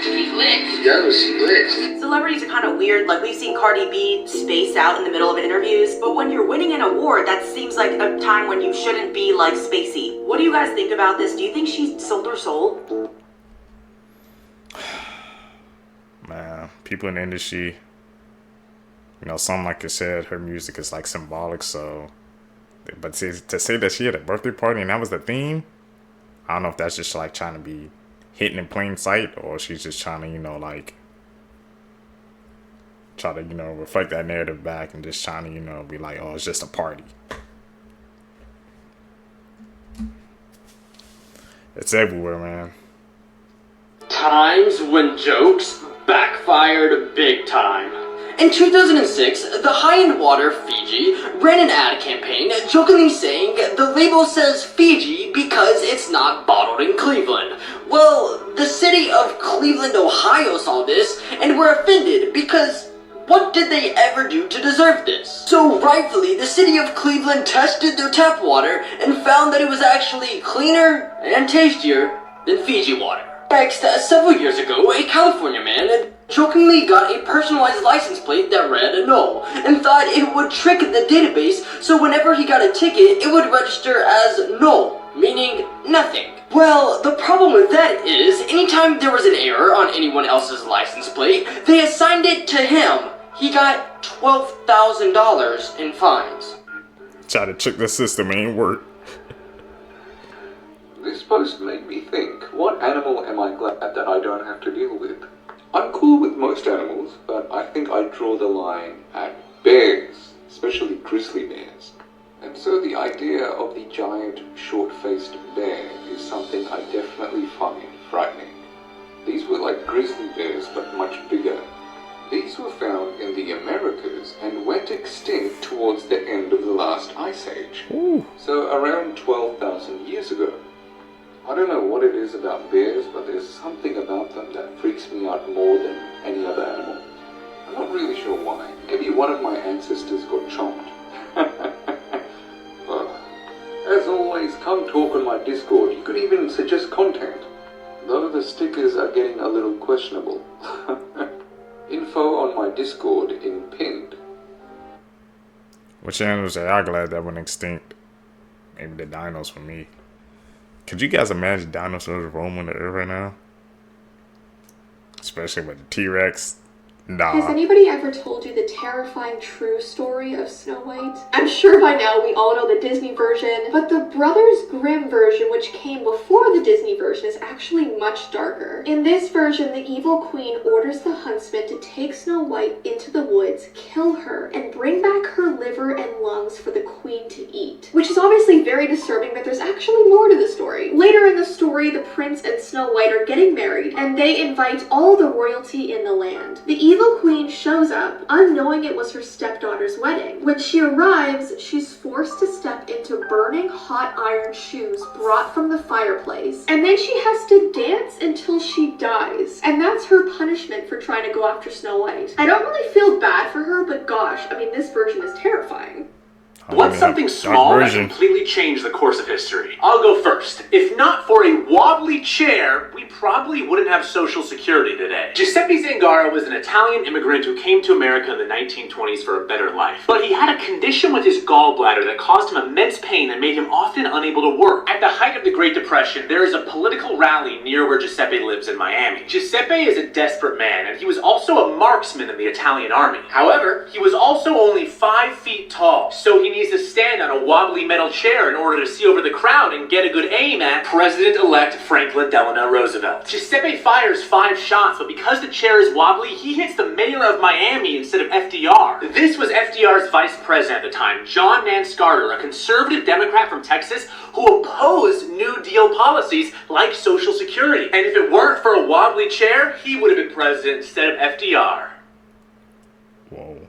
Speaker 25: She glitched. Yo, she glitched.
Speaker 24: Celebrities are kind of weird, like we've seen Cardi B space out in the middle of interviews, but when you're winning an award, that seems like a time when you shouldn't be like spacey. What do you guys think about this? Do you think she sold her soul?
Speaker 3: Man, people in the industry, you know, some like I said, her music is like symbolic, so, but to say that she had a birthday party and that was the theme, I don't know if that's just like trying to be hidden in plain sight, or she's just trying to, you know, like, try to, you know, reflect that narrative back and just trying to, you know, be like, oh, it's just a party. It's everywhere, man.
Speaker 5: Times when jokes backfired big time. In 2006, the high-end water Fiji ran an ad campaign jokingly saying the label says Fiji because it's not bottled in Cleveland. Well, the city of Cleveland, Ohio saw this and were offended because what did they ever do to deserve this? So rightfully, the city of Cleveland tested their tap water and found that it was actually cleaner and tastier than Fiji water. Next, several years ago, a California man jokingly got a personalized license plate that read no, and thought it would trick the database so whenever he got a ticket, it would register as no, meaning nothing. Well, the problem with that is, anytime there was an error on anyone else's license plate, they assigned it to him. He got $12,000 in fines.
Speaker 3: Try to trick the system, ain't work.
Speaker 2: This post made me think, what animal am I glad that I don't have to deal with? I'm cool with most animals, but I think I draw the line at bears, especially grizzly bears. And so the idea of the giant, short-faced bear is something I definitely find frightening. These were like grizzly bears, but much bigger. These were found in the Americas and went extinct towards the end of the last ice age. So around 12,000 years ago. I don't know what it is about bears, but there's something about them that freaks me out more than any other animal. I'm not really sure why. Maybe one of my ancestors got chomped. Well, as always, come talk on my Discord. You could even suggest content. Though the stickers are getting a little questionable. Info on my Discord in pinned.
Speaker 3: Which animals are y'all glad that went extinct? Maybe the dinos for me. Could you guys imagine dinosaurs roaming the earth right now? Especially with the T-Rex. Nah.
Speaker 6: Has anybody ever told you the terrifying true story of Snow White? I'm sure by now we all know the Disney version, but the Brothers Grimm version, which came before the Disney version, is actually much darker. In this version, the evil queen orders the huntsman to take Snow White into the woods, kill her, and bring back her liver and lungs for the queen to eat. Which is obviously very disturbing, but there's actually more to the story. Later in the story, the prince and Snow White are getting married, and they invite all the royalty in the land. The evil queen shows up, unknowing it was her stepdaughter's wedding. When she arrives, she's forced to step into burning hot iron shoes brought from the fireplace, and then she has to dance until she dies. And that's her punishment for trying to go after Snow White. I don't really feel bad for her, but gosh, I mean, this version is terrifying.
Speaker 7: What's something small that completely changed the course of history? I'll go first. If not for a wobbly chair, we probably wouldn't have Social Security today. Giuseppe Zangara was an Italian immigrant who came to America in the 1920s for a better life. But he had a condition with his gallbladder that caused him immense pain and made him often unable to work. At the height of the Great Depression, there is a political rally near where Giuseppe lives in Miami. Giuseppe is a desperate man, and he was also a marksman in the Italian army. However, he was also only 5 feet tall, so he needs to stand on a wobbly metal chair in order to see over the crowd and get a good aim at President-elect Franklin Delano Roosevelt. Giuseppe fires 5 shots, but because the chair is wobbly, he hits the mayor of Miami instead of FDR. This was FDR's vice president at the time, John Nance Carter, a conservative Democrat from Texas who opposed New Deal policies like Social Security. And if it weren't for a wobbly chair, he would have been president instead of FDR.
Speaker 3: Whoa.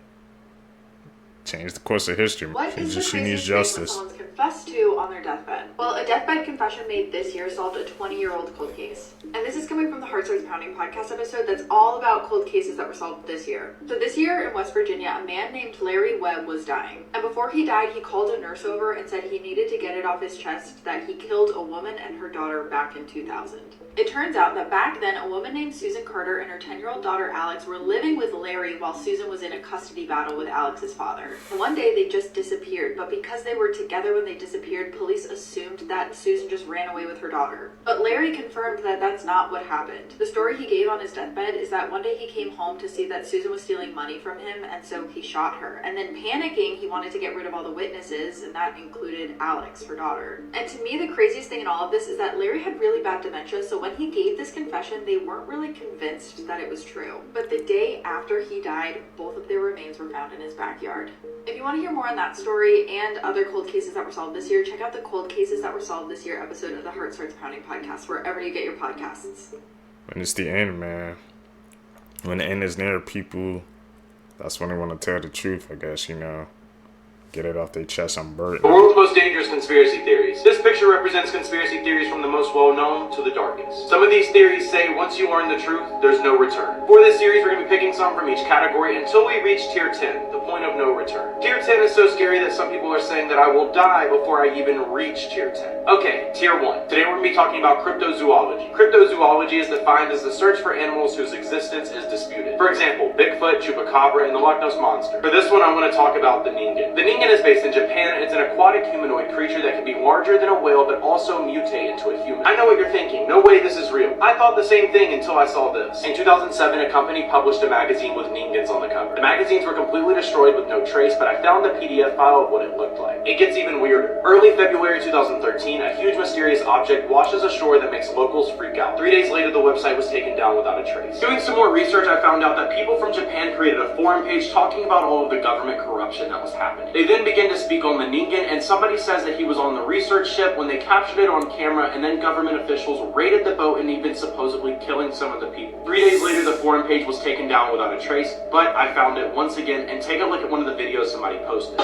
Speaker 3: Change the course of history.
Speaker 6: What is the
Speaker 3: She needs
Speaker 6: craziest
Speaker 3: justice.
Speaker 6: thing someone's confessed to on their deathbed? Well, a deathbed confession made this year solved a 20-year-old cold case. And this is coming from the Heart Starts Pounding podcast episode that's all about cold cases that were solved this year. So this year in West Virginia, a man named Larry Webb was dying. And before he died, he called a nurse over and said he needed to get it off his chest that he killed a woman and her daughter back in 2000. It turns out that back then, a woman named Susan Carter and her 10-year-old daughter Alex were living with Larry while Susan was in a custody battle with Alex's father. One day they just disappeared, but because they were together when they disappeared, police assumed that Susan just ran away with her daughter. But Larry confirmed that that's not what happened. The story he gave on his deathbed is that one day he came home to see that Susan was stealing money from him, and so he shot her. And then panicking, he wanted to get rid of all the witnesses, and that included Alex, her daughter. And to me, the craziest thing in all of this is that Larry had really bad dementia, so when
Speaker 8: when he gave this confession, they weren't really convinced that it was true. But the day after he died, both of their remains were found in his backyard. If you want to hear more on that story and other cold cases that were solved this year, check out the Cold Cases That Were Solved This Year episode of the Heart Starts Pounding podcast, wherever you get your podcasts.
Speaker 3: When it's the end, man. When the end is near, people, that's when they want to tell the truth, I guess, you know. Get it off their chest. I'm burdened.
Speaker 20: The world's most dangerous conspiracy theories. This picture represents conspiracy theories from the most well-known to the darkest. Some of these theories say once you learn the truth, there's no return. For this series, we're going to be picking some from each category until we reach tier 10, the point of no return. Tier 10 is so scary that some people are saying that I will die before I even reach tier 10. Okay, tier 1. Today we're going to be talking about cryptozoology. Cryptozoology is defined as the search for animals whose existence is disputed. For example, Bigfoot, Chupacabra, and the Loch Ness Monster. For this one, I want to talk about the Ningen. The Ningen is based in Japan, and it's an aquatic humanoid creature that can be larger than a whale but also mutate into a human. I know what you're thinking. No way this is real. I thought the same thing until I saw this. In 2007, a company published a magazine with Ningens on the cover. The magazines were completely destroyed with no trace, but I found the PDF file of what it looked like. It gets even weirder. Early February 2013, a huge mysterious object washes ashore that makes locals freak out. 3 days later, the website was taken down without a trace. Doing some more research, I found out that people from Japan created a forum page talking about all of the government corruption that was happening. They then began to speak on the Ningen, and somebody says that he was on the research ship when they captured it on camera, and then government officials raided the boat and even supposedly killing some of the people. 3 days later, the forum page was taken down without a trace, but I found it once again, and take a look at one of the videos somebody posted.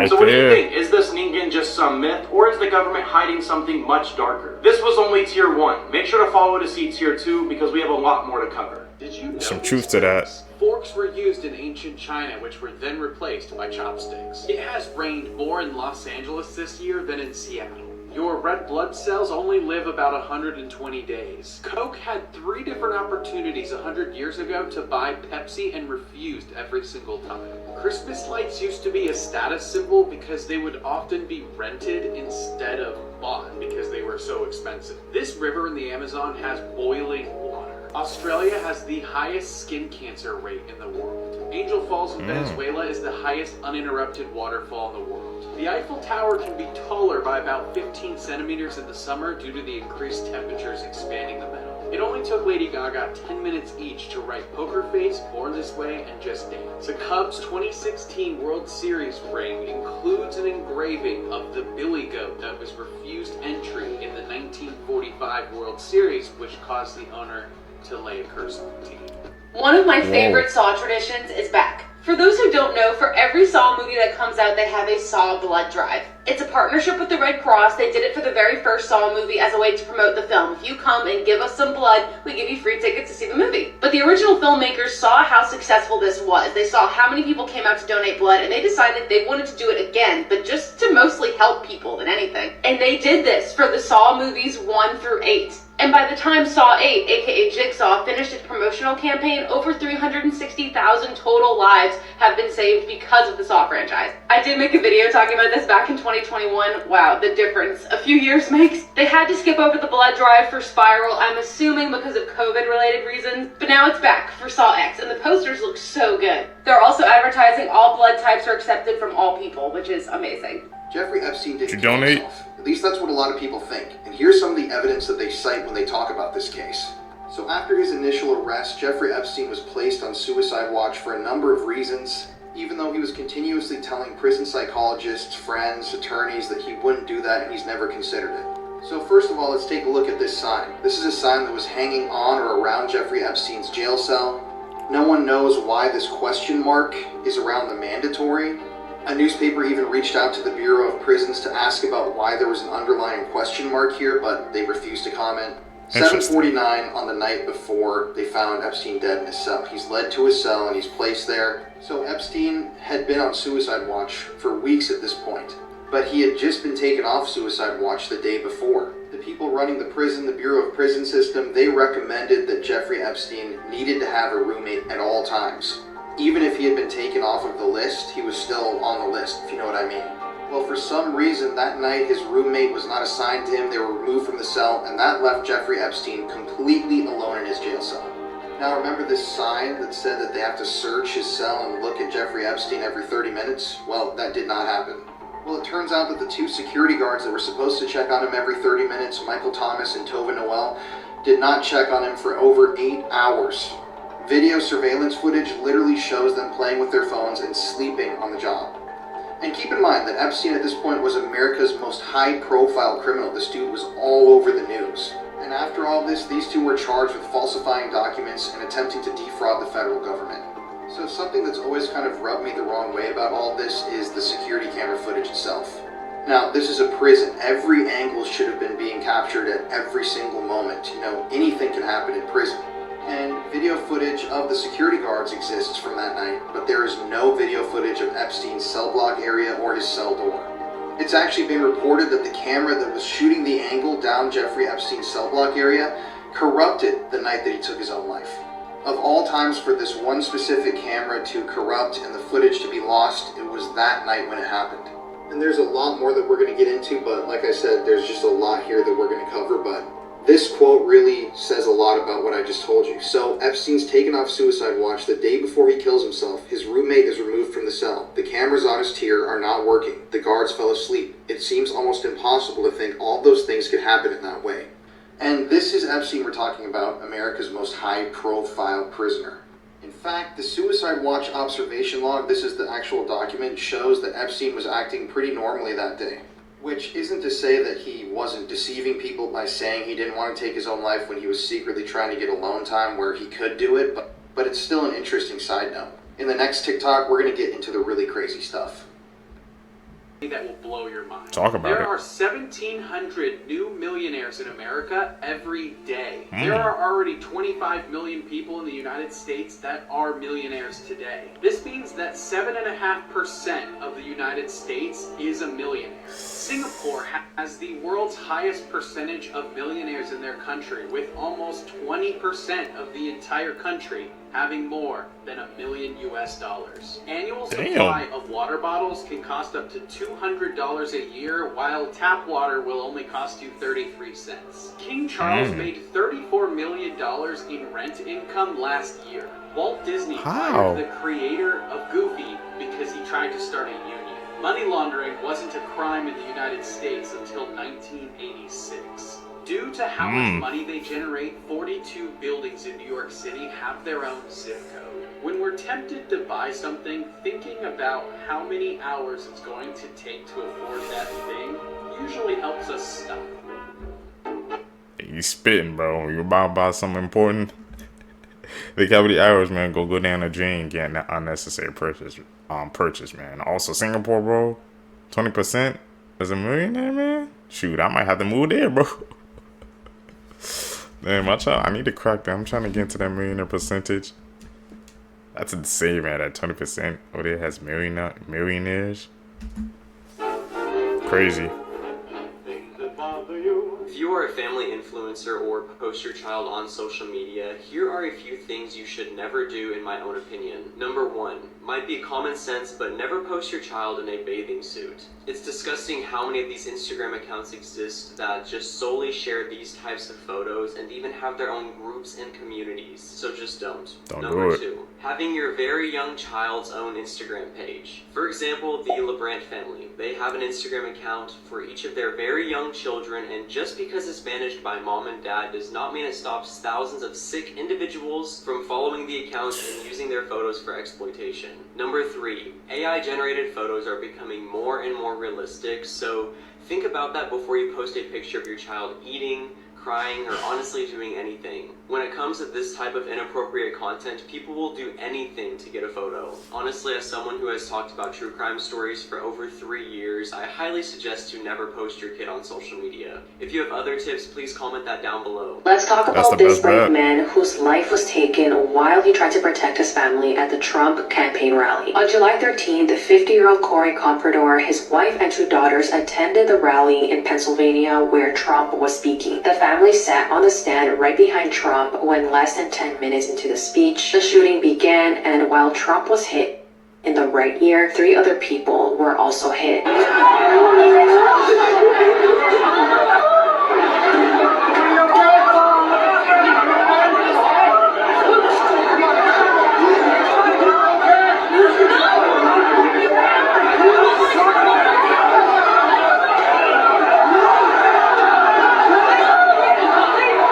Speaker 20: So what do you think? Is this Ningen just some myth, or is the government hiding something much darker? This was only tier 1. Make sure to follow to see tier 2 because we have a lot more to cover.
Speaker 4: Did you know
Speaker 3: some truth to that?
Speaker 4: Forks were used in ancient China, which were then replaced by chopsticks. It has rained more in Los Angeles this year than in Seattle. Your red blood cells only live about 120 days. Coke had 3 different opportunities 100 years ago to buy Pepsi and refused every single time. Christmas lights used to be a status symbol because they would often be rented instead of bought because they were so expensive. This river in the Amazon has boiling water. Australia has the highest skin cancer rate in the world. Angel Falls in Venezuela is the highest uninterrupted waterfall in the world. The Eiffel Tower can be taller by about 15 centimeters in the summer due to the increased temperatures expanding the metal. It only took Lady Gaga 10 minutes each to write Poker Face, Born This Way, and Just Dance. The Cubs 2016 World Series ring includes an engraving of the Billy Goat that was refused entry in the 1945 World Series, which caused the owner to lay a curse on the team.
Speaker 24: One of my favorite Saw traditions is back. For those who don't know, for every Saw movie that comes out, they have a Saw blood drive. It's a partnership with the Red Cross. They did it for the very first Saw movie as a way to promote the film. If you come and give us some blood, we give you free tickets to see the movie. But the original filmmakers saw how successful this was. They saw how many people came out to donate blood, and they decided they wanted to do it again, but just to mostly help people than anything. And they did this for the Saw movies 1 through 8. And by the time Saw 8, aka Jigsaw, finished its promotional campaign, over 360,000 total lives have been saved because of the Saw franchise. I did make a video talking about this back in 2021. Wow, the difference a few years makes. They had to skip over the blood drive for Spiral, I'm assuming because of COVID-related reasons, but now it's back for Saw X, and the posters look so good. They're also advertising all blood types are accepted from all people, which is amazing.
Speaker 9: Jeffrey Epstein didn't kill himself. At least that's what a lot of people think. And here's some of the evidence that they cite when they talk about this case. So after his initial arrest, Jeffrey Epstein was placed on suicide watch for a number of reasons, even though he was continuously telling prison psychologists, friends, attorneys that he wouldn't do that and he's never considered it. So first of all, let's take a look at this sign. This is a sign that was hanging on or around Jeffrey Epstein's jail cell. No one knows why this question mark is around the mandatory. A newspaper even reached out to the Bureau of Prisons to ask about why there was an underlying question mark here, but they refused to comment. 7:49 on the night before they found Epstein dead in his cell. He's led to his cell and he's placed there. So Epstein had been on suicide watch for weeks at this point, but he had just been taken off suicide watch the day before. The people running the prison, the Bureau of Prison System, they recommended that Jeffrey Epstein needed to have a roommate at all times. Even if he had been taken off of the list, he was still on the list, if you know what I mean. Well, for some reason, that night his roommate was not assigned to him, they were removed from the cell, and that left Jeffrey Epstein completely alone in his jail cell. Now remember this sign that said that they have to search his cell and look at Jeffrey Epstein every 30 minutes? Well, that did not happen. Well, it turns out that the two security guards that were supposed to check on him every 30 minutes, Michael Thomas and Tova Noel, did not check on him for over 8 hours. Video surveillance footage literally shows them playing with their phones and sleeping on the job. And keep in mind that Epstein at this point was America's most high-profile criminal. This dude was all over the news. And after all this, these two were charged with falsifying documents and attempting to defraud the federal government. So something that's always kind of rubbed me the wrong way about all this is the security camera footage itself. Now, this is a prison. Every angle should have been being captured at every single moment. You know, anything can happen in prison. And video footage of the security guards exists from that night, but there is no video footage of Epstein's cell block area or his cell door. It's actually been reported that the camera that was shooting the angle down Jeffrey Epstein's cell block area corrupted the night that he took his own life. Of all times for this one specific camera to corrupt and the footage to be lost, it was that night when it happened. And there's a lot more that we're going to get into, but like I said, there's just a lot here that we're going to cover, but this quote really says a lot about what I just told you. So, Epstein's taken off suicide watch the day before he kills himself. His roommate is removed from the cell. The cameras on his tier are not working. The guards fell asleep. It seems almost impossible to think all those things could happen in that way. And this is Epstein we're talking about, America's most high-profile prisoner. In fact, the suicide watch observation log, this is the actual document, shows that Epstein was acting pretty normally that day. Which isn't to say that he wasn't deceiving people by saying he didn't want to take his own life when he was secretly trying to get alone time where he could do it, but it's still an interesting side note. In the next TikTok, we're going to get into the really crazy stuff.
Speaker 4: That will blow your mind.
Speaker 3: Talk about it.
Speaker 4: There are 1,700 new millionaires in America every day. There are already 25 million people in the United States that are millionaires today. This means that 7.5% of the United States is a millionaire. Singapore has the world's highest percentage of millionaires in their country, with almost 20% of the entire country having more than $1 million US. Annual supply of water bottles can cost up to $200 a year, while tap water will only cost you 33 cents. King Charles made $34 million in rent income last year. Walt Disney fired the creator of Goofy because he tried to start a union. Money laundering wasn't a crime in the United States until 1986. Due to how much money they generate, 42 buildings in New York City have their own zip code. When we're tempted to buy something, thinking about how many hours it's going to take to afford that thing usually helps us stop.
Speaker 3: You spitting, bro. You about to buy something important? Think how many hours, man, go down the drain getting that unnecessary purchase, man. Also, Singapore, bro, 20% as a millionaire, man. Shoot, I might have to move there, bro. Man, my child, I need to crack that. I'm trying to get into that millionaire percentage. That's insane, man. That 20% over there has millionaires. Crazy.
Speaker 10: If you are a family influencer or post your child on social media, here are a few things you should never do in my own opinion. Number 1, might be common sense, but never post your child in a bathing suit. It's disgusting how many of these Instagram accounts exist that just solely share these types of photos and even have their own groups and communities, so just don't. Number 2, having your very young child's own Instagram page. For example, the LeBrant family. They have an Instagram account for each of their very young children, and just because it's managed by mom and dad does not mean it stops thousands of sick individuals from following the account and using their photos for exploitation. Number 3, AI-generated photos are becoming more and more realistic, so think about that before you post a picture of your child eating, crying, or honestly doing anything. When it comes to this type of inappropriate content, people will do anything to get a photo. Honestly, as someone who has talked about true crime stories for over 3 years, I highly suggest to never post your kid on social media. If you have other tips, please comment that down below.
Speaker 17: Let's talk about this brave man whose life was taken while he tried to protect his family at the Trump campaign rally. On July 13th, the 50-year-old Corey Comprador, his wife and 2 daughters attended the rally in Pennsylvania where Trump was speaking. The family sat on the stand right behind Trump when less than 10 minutes into the speech, the shooting began, and while Trump was hit, In the right ear, 3 other people were also hit.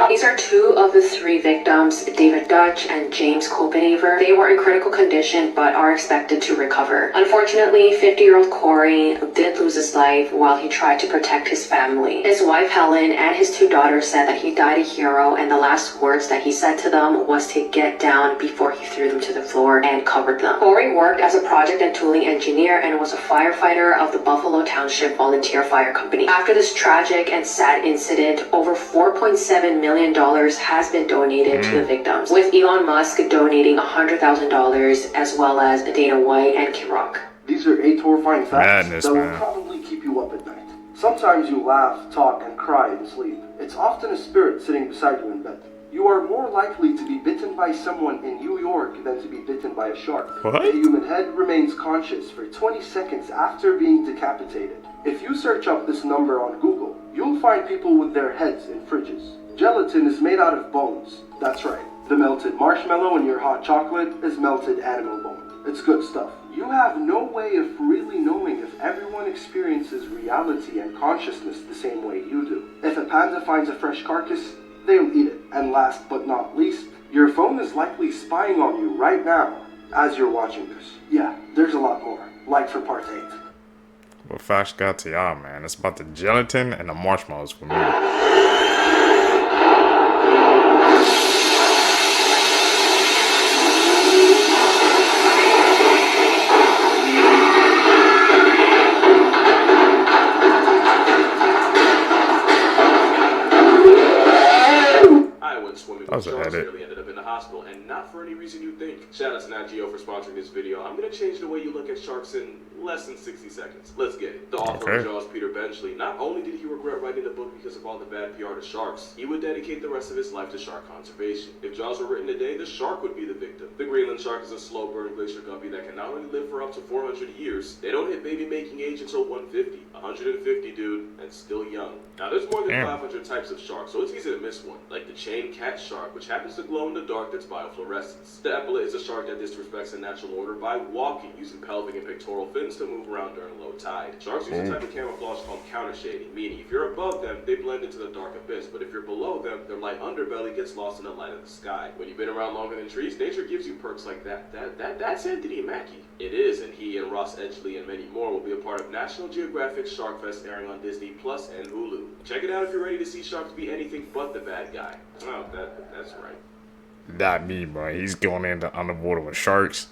Speaker 17: These are 2 of the 3 victims, David Dutch and James Copenhaver. They were in critical condition but are expected to recover. Unfortunately, 50-year-old Corey did lose his life while he tried to protect his family. His wife Helen and his 2 daughters said that he died a hero, and the last words that he said to them was to get down before he threw them to the floor and covered them. Corey worked as a project and tooling engineer and was a firefighter of the Buffalo Township Volunteer Fire Company. After this tragic and sad incident, over $4.7 million has been donated to the victims, with Elon Musk donating $100,000 as well as Dana White and Kim Rock.
Speaker 23: These are 8 horrifying facts
Speaker 3: Madness,
Speaker 23: that will
Speaker 3: man.
Speaker 23: probably keep you up at night. Sometimes you laugh, talk, and cry in sleep. It's often a spirit sitting beside you in bed. You are more likely to be bitten by someone in New York than to be bitten by a shark.
Speaker 3: What?
Speaker 23: A human head remains conscious for 20 seconds after being decapitated. If you search up this number on Google, you'll find people with their heads in fridges. Gelatin is made out of bones. That's right. The melted marshmallow in your hot chocolate is melted animal bone. It's good stuff. You have no way of really knowing if everyone experiences reality and consciousness the same way you do. If a panda finds a fresh carcass, they'll eat it. And last but not least, your phone is likely spying on you right now as you're watching this. Yeah, there's a lot more. Like for part 8.
Speaker 3: What facts got to y'all, man? It's about the gelatin and the marshmallows for me.
Speaker 11: That was a edit. Ended up in the hospital, and not for any reason you think. Shout out to Nat Geo for sponsoring this video. I'm gonna change the way you look at sharks in less than 60 seconds. Let's get it. The author of Jaws, Peter Benchley, not only did he regret writing the book because of all the bad PR to sharks, he would dedicate the rest of his life to shark conservation. If Jaws were written today, the shark would be the victim. The Greenland shark is a slow-burn glacier guppy that can not only live for up to 400 years, they don't hit baby-making age until 150. 150, dude, and still young. Now, there's more than 500 types of sharks, so it's easy to miss one. Like the chain cat shark, which happens to glow in the dark that's biofluorescence. The epaulet is a shark that disrespects the natural order by walking, using pelvic and pectoral fins to move around during low tide. Sharks use a type of camouflage called counter shading, meaning if you're above them, they blend into the dark abyss, but if you're below them, their light underbelly gets lost in the light of the sky. When you've been around longer than trees, nature gives you perks like that. That's Anthony Mackie. It is, and he and Ross Edgley and many more will be a part of National Geographic Shark Fest airing on Disney Plus and Hulu. Check it out if you're ready to see sharks be anything but the bad guy. Oh, that's right.
Speaker 3: Not me, bro. He's going into underwater with sharks.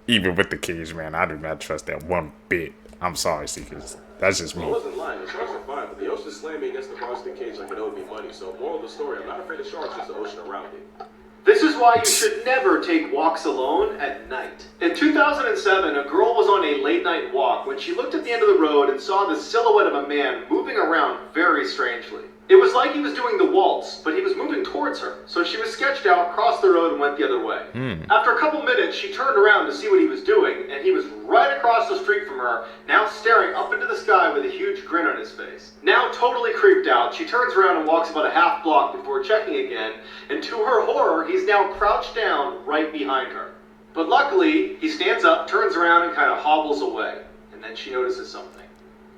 Speaker 3: Even with the cage, man, I do not trust that one bit. I'm sorry, Seekers. That's just me.
Speaker 11: I wasn't lying. The sharks are fine, but the ocean slamming against the bars of the cage like it owed me money. So, moral of the story, I'm not afraid of sharks, just the ocean around it.
Speaker 7: This is why you should never take walks alone at night. In 2007, a girl was on a late-night walk when she looked at the end of the road and saw the silhouette of a man moving around very strangely. It was like he was doing the waltz, but he was moving towards her, so she was sketched out, crossed the road, and went the other way. After a couple minutes, she turned around to see what he was doing, and he was right across the street from her, now staring up into the sky with a huge grin on his face. Now totally creeped out, she turns around and walks about a half block before checking again, and to her horror, he's now crouched down right behind her. But luckily, he stands up, turns around, and kind of hobbles away, and then she notices something.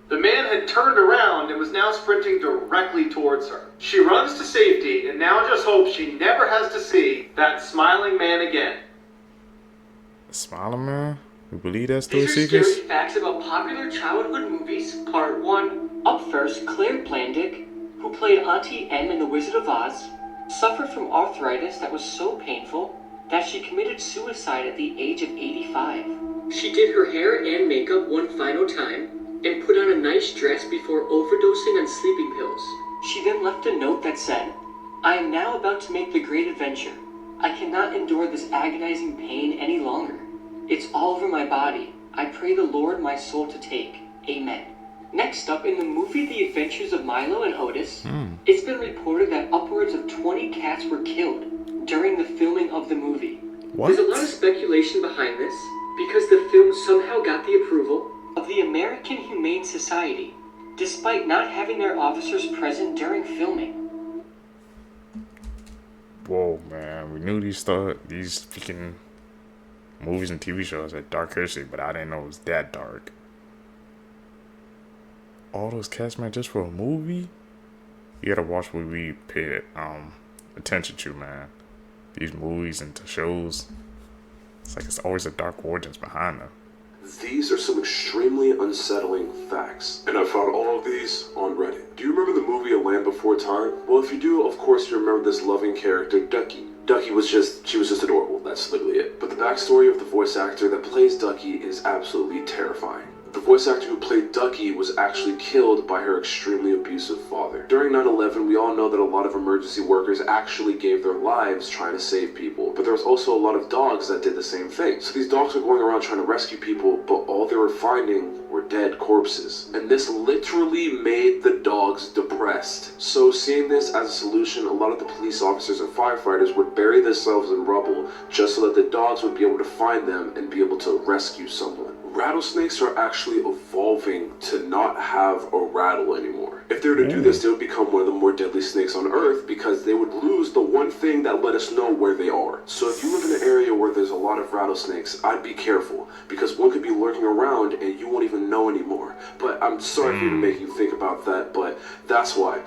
Speaker 7: The man had turned around and was now sprinting directly towards her. She runs to safety and now just hopes she never has to see that smiling man again.
Speaker 3: Smiling man? We believe that story,
Speaker 5: These are
Speaker 3: Seekers?
Speaker 5: scary facts about popular childhood movies, part 1. Up first, Claire Blandick, who played Auntie Em in The Wizard of Oz, suffered from arthritis that was so painful that she committed suicide at the age of 85. She did her hair and makeup one final time, and put on a nice dress before overdosing on sleeping pills. She then left a note that said, "I am now about to make the great adventure. I cannot endure this agonizing pain any longer. It's all over my body. I pray the Lord my soul to take. Amen." Next up, in the movie The Adventures of Milo and Otis, it's been reported that upwards of 20 cats were killed during the filming of the movie.
Speaker 3: What?
Speaker 5: There's a lot of speculation behind this, because the film somehow got the approval of the American Humane Society, despite not having their officers present during filming.
Speaker 3: Whoa, man. We knew these freaking movies and TV shows had dark history, but I didn't know it was that dark. All those cast, man, just for a movie? You gotta watch what we pay attention to, man. These movies and the shows. It's like it's always a dark origins behind them.
Speaker 11: These are some extremely unsettling facts, and I found all of these on Reddit. Do you remember the movie A Land Before Time? Well, if you do, of course you remember this loving character, Ducky. Ducky was just adorable, that's literally it. But the backstory of the voice actor that plays Ducky is absolutely terrifying. The voice actor who played Ducky was actually killed by her extremely abusive father. During 9/11, we all know that a lot of emergency workers actually gave their lives trying to save people. But there was also a lot of dogs that did the same thing. So these dogs were going around trying to rescue people, but all they were finding were dead corpses. And this literally made the dogs depressed. So seeing this as a solution, a lot of the police officers and firefighters would bury themselves in rubble just so that the dogs would be able to find them and be able to rescue someone. Rattlesnakes are actually evolving to not have a rattle anymore. If they were to do this, they would become one of the more deadly snakes on Earth because they would lose the one thing that let us know where they are. So if you live in an area where there's a lot of rattlesnakes, I'd be careful because one could be lurking around and you won't even know anymore. But I'm sorry for you to make you think about that, but that's why.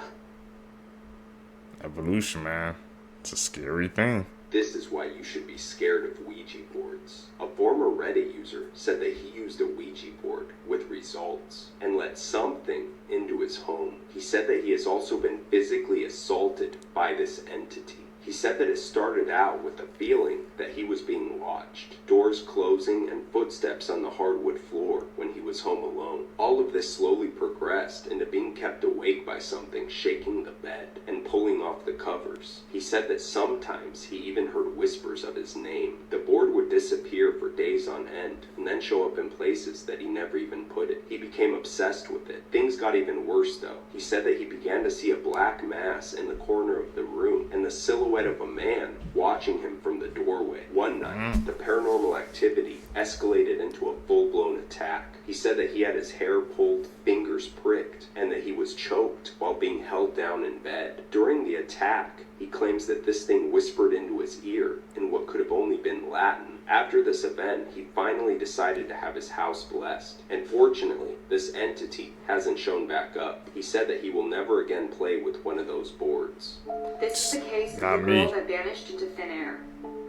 Speaker 3: Evolution, man. It's a scary thing.
Speaker 10: This is why you should be scared of Ouija boards. A former Reddit user said that he used a Ouija board with results and let something into his home. He said that he has also been physically assaulted by this entity. He said that it started out with a feeling that he was being watched, doors closing and footsteps on the hardwood floor when he was home alone. All of this slowly progressed into being kept awake by something shaking the bed and pulling off the covers. He said that sometimes he even heard whispers of his name. The board would disappear for days on end and then show up in places that he never even put it. He became obsessed with it. Things got even worse though. He said that he began to see a black mass in the corner of the room and the silhouette of a man watching him from the doorway. One night, the paranormal activity escalated into a full-blown attack. He said that he had his hair pulled, fingers pricked, and that he was choked while being held down in bed. During the attack, he claims that this thing whispered into his ear in what could have only been Latin. After this event, he finally decided to have his house blessed. And fortunately, this entity hasn't shown back up. He said that he will never again play with one of those boards.
Speaker 8: This is the case of the girl that vanished into thin air.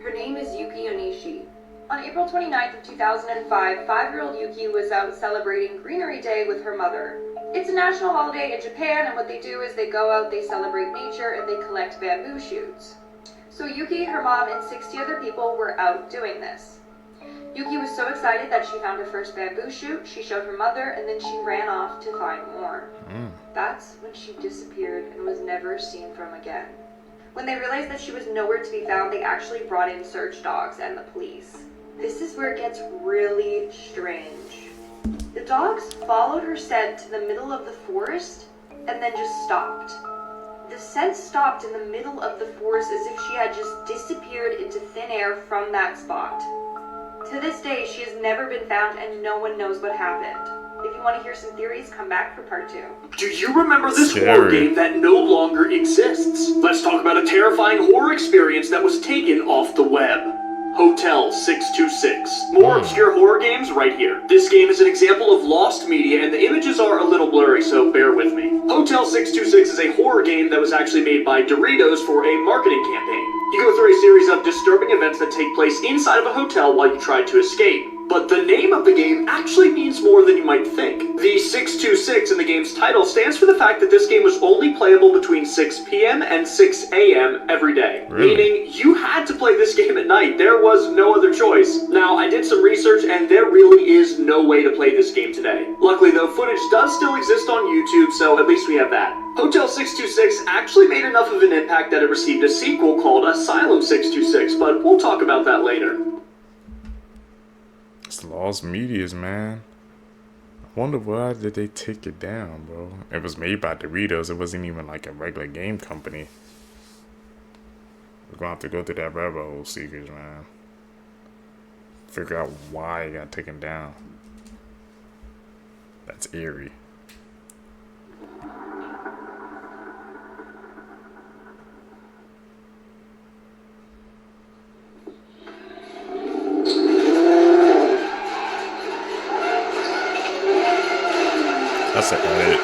Speaker 8: Her name is Yuki Onishi. On April 29th of 2005, 5-year-old Yuki was out celebrating Greenery Day with her mother. It's a national holiday in Japan, and what they do is they go out, they celebrate nature, and they collect bamboo shoots. So Yuki, her mom, and 60 other people were out doing this. Yuki was so excited that she found her first bamboo shoot, she showed her mother, and then she ran off to find more. That's when she disappeared and was never seen from again. When they realized that she was nowhere to be found, they actually brought in search dogs and the police. This is where it gets really strange. The dogs followed her scent to the middle of the forest and then just stopped. The scent stopped in the middle of the forest as if she had just disappeared into thin air from that spot. To this day, she has never been found and no one knows what happened. If you want to hear some theories, come back for part 2.
Speaker 7: Do you remember this horror game that no longer exists? Let's talk about a terrifying horror experience that was taken off the web. Hotel 626. More obscure horror games right here. This game is an example of lost media and the images are a little blurry, so bear with me. Hotel 626 is a horror game that was actually made by Doritos for a marketing campaign. You go through a series of disturbing events that take place inside of a hotel while you try to escape. But the name of the game actually means more than you might think. The 626 in the game's title stands for the fact that this game was only playable between 6 p.m. and 6 a.m. every day.
Speaker 3: Really?
Speaker 7: Meaning you had to play this game at night. There was no other choice. Now, I did some research and there really is no way to play this game today. Luckily though, footage does still exist on YouTube, so at least we have that. Hotel 626 actually made enough of an impact that it received a sequel called Asylum 626, but we'll talk about that later.
Speaker 3: It's lost medias, man. I wonder why did they take it down, bro. It was made by Doritos. It wasn't even like a regular game company. We're gonna have to go through that rabbit hole, Seekers, man. figure out why it got taken down. That's eerie. That's an edit.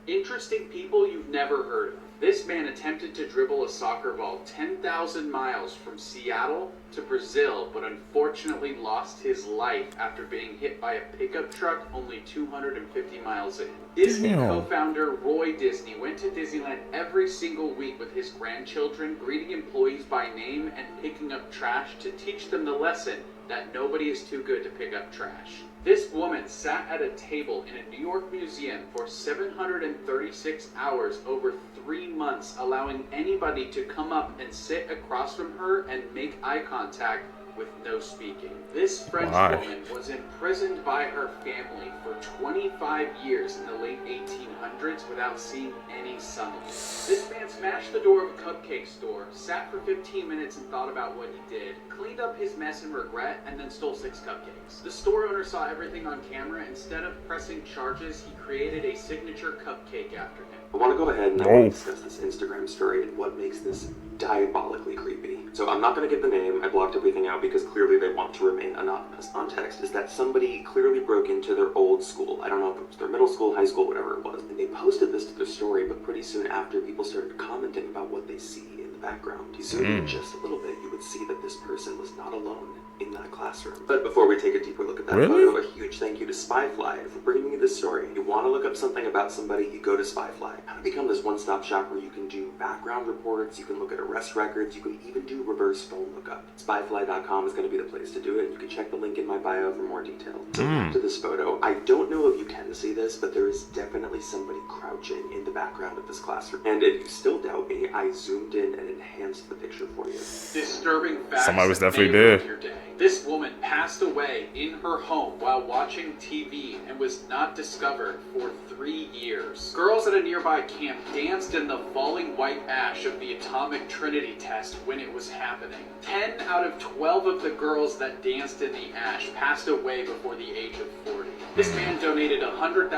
Speaker 4: Interesting people you've never heard of. This man attempted to dribble a soccer ball 10,000 miles from Seattle to Brazil, but unfortunately lost his life after being hit by a pickup truck only 250 miles in. Disney co-founder Roy Disney went to Disneyland every single week with his grandchildren, greeting employees by name and picking up trash to teach them the lesson that nobody is too good to pick up trash. This woman sat at a table in a New York museum for 736 hours over 3 months, allowing anybody to come up and sit across from her and make eye contact with no speaking. This French woman was imprisoned by her family for 25 years in the late 1800s without seeing any sunlight. This man smashed the door of a cupcake store, sat for 15 minutes and thought about what he did, cleaned up his mess in regret, and then stole 6 cupcakes. The store owner saw everything on camera. Instead of pressing charges, he created a signature cupcake after him.
Speaker 10: I want to go ahead and I want to discuss this Instagram story and what makes this diabolically creepy. So I'm not going to give the name. I blocked everything out because clearly they want to remain anonymous. Context is that somebody clearly broke into their old school. I don't know if it was their middle school, high school, whatever it was. And they posted this to their story, but pretty soon after, people started commenting about what they see in the background. You zoom in just a little bit, you would see that this person was not alone in that classroom. But before we take a deeper look at that photo, a huge thank you to Spyfly for bringing me this story. If you want to look up something about somebody, you go to Spyfly. How to become this one-stop shop where you can do background reports, you can look at arrest records, you can even do reverse phone lookup. Spyfly.com is going to be the place to do it, and you can check the link in my bio for more detail. So back to this photo. I don't know if you can see this, but there is definitely somebody crouching in the background of this classroom. And if you still doubt me, I zoomed in and enhanced the picture for you.
Speaker 4: Disturbing facts.
Speaker 3: Somebody was definitely there.
Speaker 4: This woman passed away in her home while watching TV and was not discovered for 3 years. Girls at a nearby camp danced in the falling white ash of the atomic trinity test when it was happening. 10 out of 12 of the girls that danced in the ash passed away before the age of 40. This man donated $100,000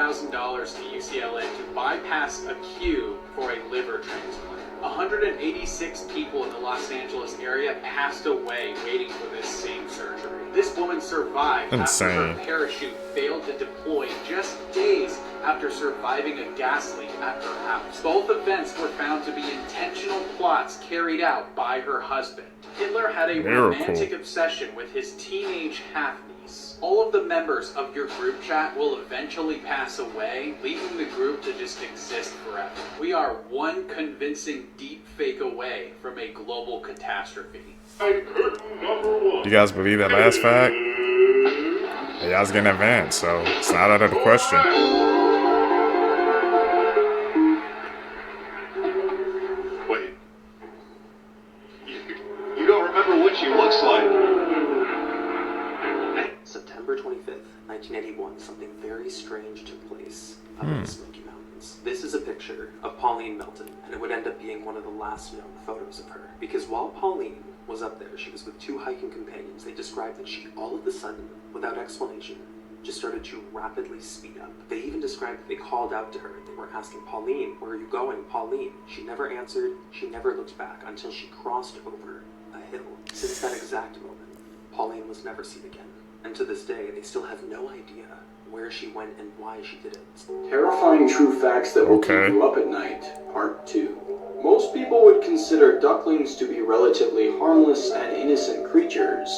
Speaker 4: to UCLA to bypass a queue for a liver transplant. 186 people in the Los Angeles area passed away waiting for this same surgery. This woman survived after her parachute failed to deploy just days after surviving a gas leak at her house. Both events were found to be intentional plots carried out by her husband. Hitler had a romantic obsession with his teenage half-niece. All of the members of your group chat will eventually pass away, leaving the group to just exist forever. We are one convincing deep fake away from a global catastrophe.
Speaker 3: You guys believe that last fact? AI's getting advanced, so it's not out of the question.
Speaker 23: Wait. You don't remember what she looks like?
Speaker 10: September 25th, 1981, something very strange took place up in the Smoky Mountains. This is a picture of Pauline Melton, and it would end up being one of the last known photos of her. Because while Pauline was up there, she was with 2 hiking companions. They described that she, all of a sudden, without explanation, just started to rapidly speed up. They even described that they called out to her. They were asking, "Pauline, where are you going? Pauline." She never answered. She never looked back until she crossed over a hill. Since that exact moment, Pauline was never seen again. And to this day, they still have no idea where she went and why she did it.
Speaker 12: Terrifying true facts that will keep you up at night, Part 2. Most people would consider ducklings to be relatively harmless and innocent creatures,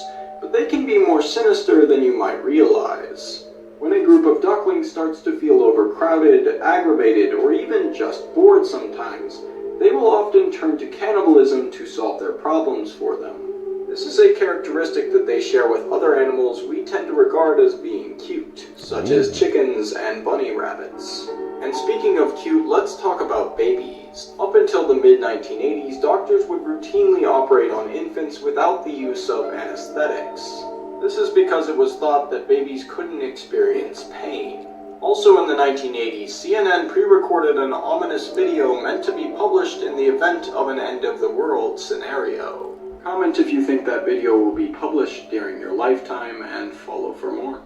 Speaker 12: but they can be more sinister than you might realize. When a group of ducklings starts to feel overcrowded, aggravated, or even just bored sometimes, they will often turn to cannibalism to solve their problems for them. This is a characteristic that they share with other animals we tend to regard as being cute, such as chickens and bunny rabbits. And speaking of cute, let's talk about babies. Up until the mid-1980s, doctors would routinely operate on infants without the use of anesthetics. This is because it was thought that babies couldn't experience pain. Also in the 1980s, CNN pre-recorded an ominous video meant to be published in the event of an end-of-the-world scenario. Comment if you think that video will be published during your lifetime and follow for more.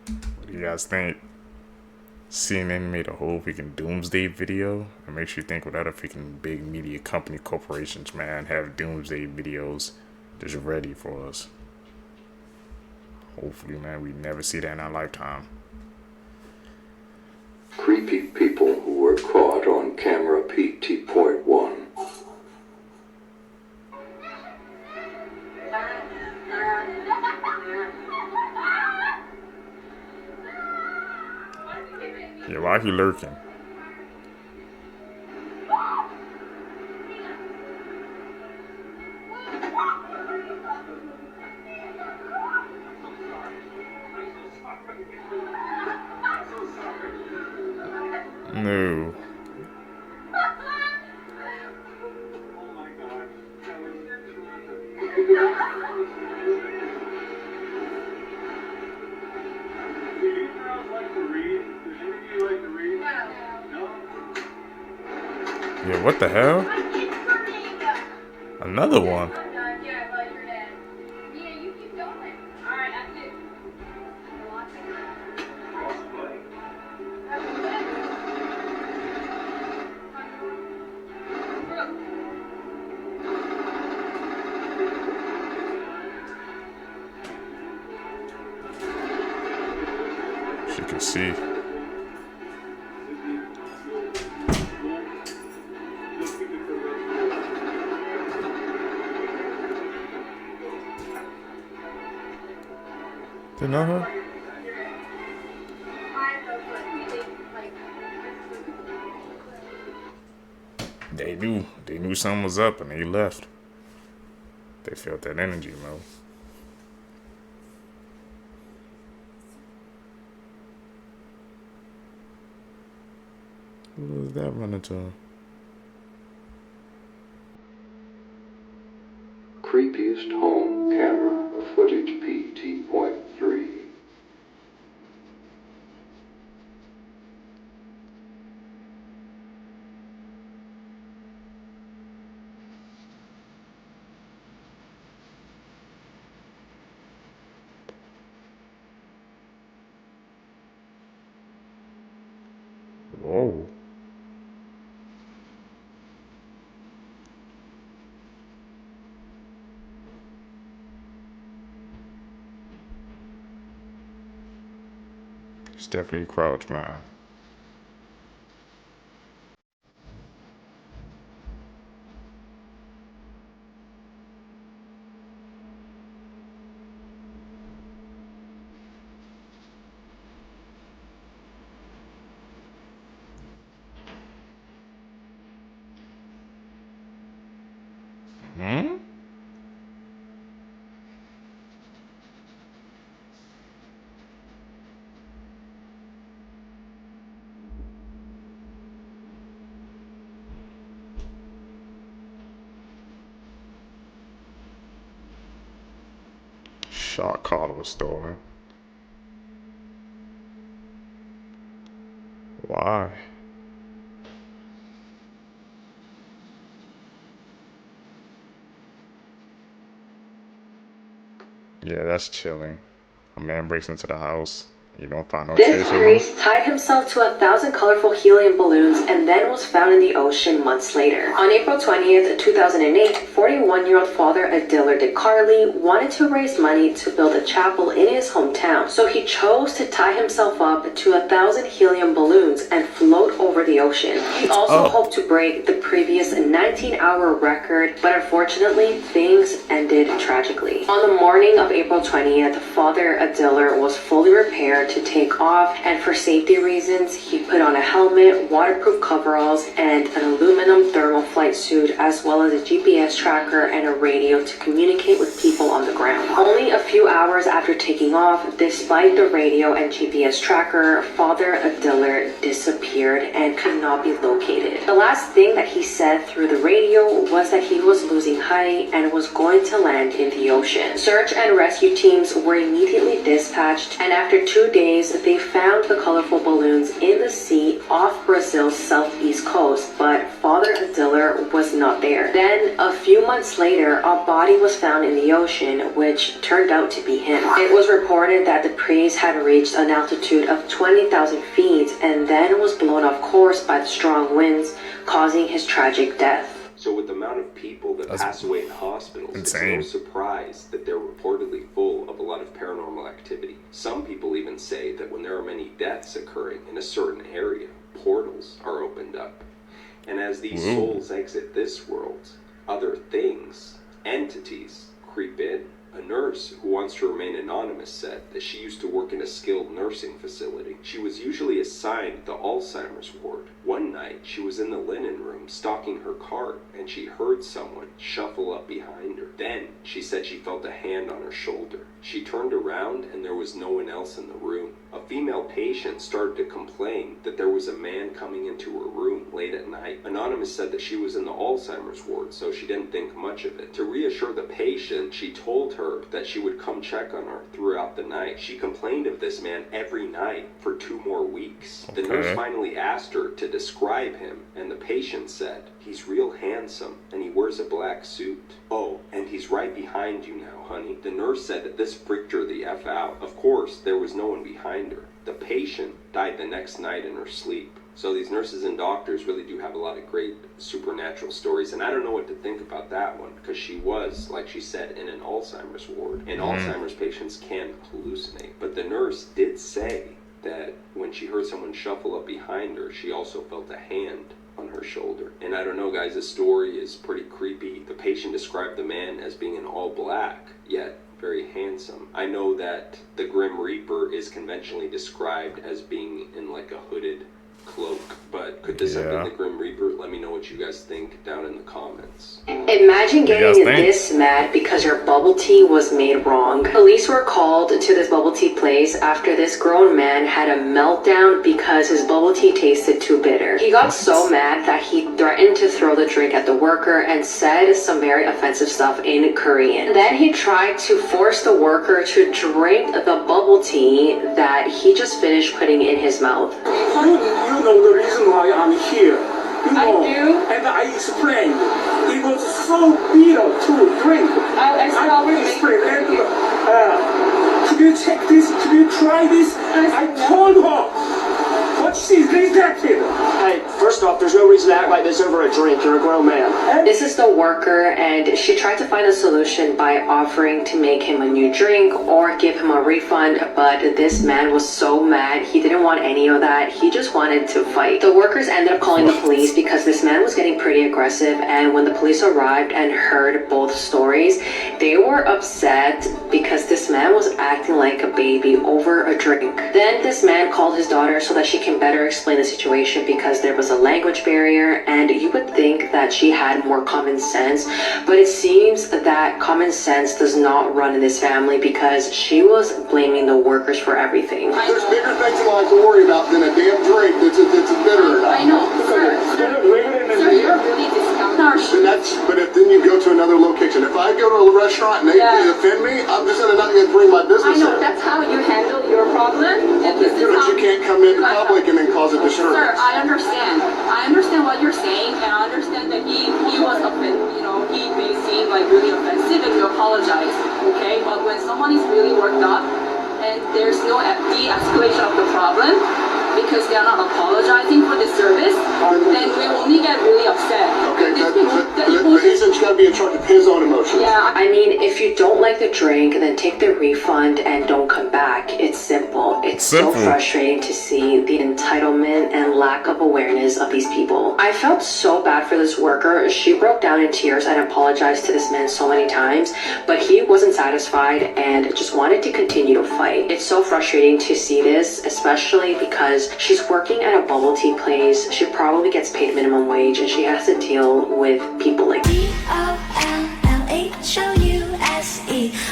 Speaker 3: What do you guys think? CNN made a whole freaking doomsday video. It makes you think what other freaking big media company corporations, man, have doomsday videos just ready for us. Hopefully, man, we never see that in our lifetime.
Speaker 21: Creepy people who were caught on camera PT.1.
Speaker 3: Yeah, why he lurking? No. Yeah, what the hell? Another one. She can see. They know her? They knew something was up and they left. They felt that energy, Mo. Who was that running to?
Speaker 21: Creepiest home camera footage PT.3.
Speaker 3: Whoa. It's definitely Crouch, man. Hmm? Shot collar was stolen. Why? Yeah, that's chilling. A man breaks into the house. You don't find no
Speaker 17: This
Speaker 3: trace of him.
Speaker 17: priest tied himself to 1,000 colorful helium balloons and then was found in the ocean months later. On April 20th, 2008, 41-year-old Father Adiller DeCarli wanted to raise money to build a chapel in his hometown, so he chose to tie himself up to 1,000 helium balloons and float over the ocean. He also hoped to break the previous 19-hour record, but unfortunately, things ended tragically. On the morning of April 20th, Father Adiller was fully repaired to take off, and for safety reasons he put on a helmet, waterproof coveralls, and an aluminum thermal flight suit, as well as a GPS tracker and a radio to communicate with people on the ground. Only a few hours after taking off, despite the radio and GPS tracker, Father Adiller disappeared and could not be located. The last thing that he said through the radio was that he was losing height and was going to land in the ocean. Search and rescue teams were immediately dispatched, and after 2 days, they found the colorful balloons in the sea off Brazil's southeast coast, but Father Adiller was not there. Then, a few months later, a body was found in the ocean, which turned out to be him. It was reported that the priest had reached an altitude of 20,000 feet and then was blown off course by the strong winds, causing his tragic death.
Speaker 13: So with the amount of people that pass away in hospitals, it's no surprise that they're reportedly full of a lot of paranormal activity. Some people even say that when there are many deaths occurring in a certain area, portals are opened up. And as these souls exit this world, other things, entities, creep in. A nurse who wants to remain anonymous said that she used to work in a skilled nursing facility. She was usually assigned the Alzheimer's ward. One night, she was in the linen room stocking her cart, and she heard someone shuffle up behind her. Then, she said she felt a hand on her shoulder. She turned around, and there was no one else in the room. A female patient started to complain that there was a man coming into her room late at night. Anonymous said that she was in the Alzheimer's ward, so she didn't think much of it. To reassure the patient, she told her that she would come check on her throughout the night. She complained of this man every night for 2 more weeks. The nurse finally asked her to describe him, and the patient said, "He's real handsome, and he wears a black suit. Oh, and he's right behind you now, honey." The nurse said that this freaked her the F out. Of course, there was no one behind her. The patient died the next night in her sleep. So these nurses and doctors really do have a lot of great supernatural stories, and I don't know what to think about that one, because she was, like she said, in an Alzheimer's ward, and Alzheimer's patients can hallucinate. But the nurse did say that when she heard someone shuffle up behind her, she also felt a hand on her shoulder. And I don't know, guys, the story is pretty creepy. The patient described the man as being in all black, yet very handsome. I know that the Grim Reaper is conventionally described as being in like a hooded cloak, but could this have been the Grim Reaper? Let me know what you guys think down in the comments.
Speaker 17: Imagine getting this mad because your bubble tea was made wrong. Police were called to this bubble tea place after this grown man had a meltdown because his bubble tea tasted too bitter. He got so mad that he threatened to throw the drink at the worker and said some very offensive stuff in Korean. Then he tried to force the worker to drink the bubble tea that he just finished putting in his mouth.
Speaker 14: You know the reason why I'm here. You know,
Speaker 8: I do.
Speaker 14: And I explained. It was so bitter to drink. I will explain. And could you check this? Could you try this? I told her. But she rejected.
Speaker 5: Hey, first off, there's no reason to act like this over a drink. You're a grown man.
Speaker 17: This is the worker, and she tried to find a solution by offering to make him a new drink or give him a refund, but this man was so mad, he didn't want any of that. He just wanted to fight. The workers ended up calling the police because this man was getting pretty aggressive, and when the police arrived and heard both stories, they were upset because this man was acting like a baby over a drink. Then this man called his daughter so that she can better explain the situation because there was a language barrier, and you would think that she had more common sense, but it seems that common sense does not run in this family because she was blaming the workers for everything.
Speaker 23: There's bigger things in life to worry about than a damn drink that's bitter.
Speaker 8: I know, sir, you're really discounting our shit.
Speaker 23: But if then you go to another location. If I go to a restaurant and they offend me, I'm just not going to bring my business
Speaker 8: I know,
Speaker 23: in.
Speaker 8: that's how you handle your problem. And this is how
Speaker 23: you can't come into public and then cause a disturbance.
Speaker 8: Sir, I understand. I understand what you're saying, and I understand that he was offended. You know, he may seem like really offensive, and you apologize. Okay, but when someone is really worked up and there's no de-escalation of the problem because they're not apologizing for the service, then we only get really upset.
Speaker 23: Okay, but he's got to be in charge of his own emotions.
Speaker 17: Yeah, I mean, if you don't like the drink, then take the refund and don't come back. It's simple. It's so frustrating to see the entitlement and lack of awareness of these people. I felt so bad for this worker. She broke down in tears and apologized to this man so many times, but he wasn't satisfied and just wanted to continue to fight. It's so frustrating to see this, especially because she's working at a bubble tea place. She probably gets paid minimum wage and she has to deal with people like
Speaker 15: D-O-L-L-H-O-U-S-E.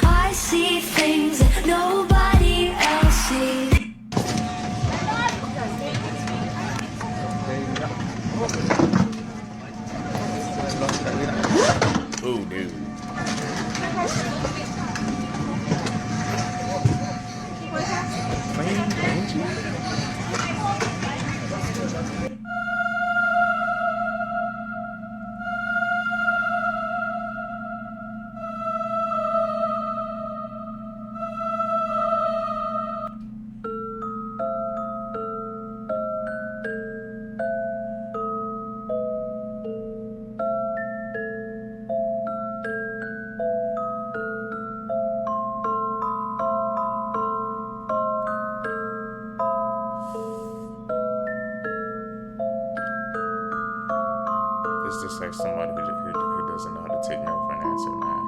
Speaker 15: I see things that nobody else sees.
Speaker 3: Ooh, dude. Clean. Looks like somebody who doesn't know how to take no for an answer, man.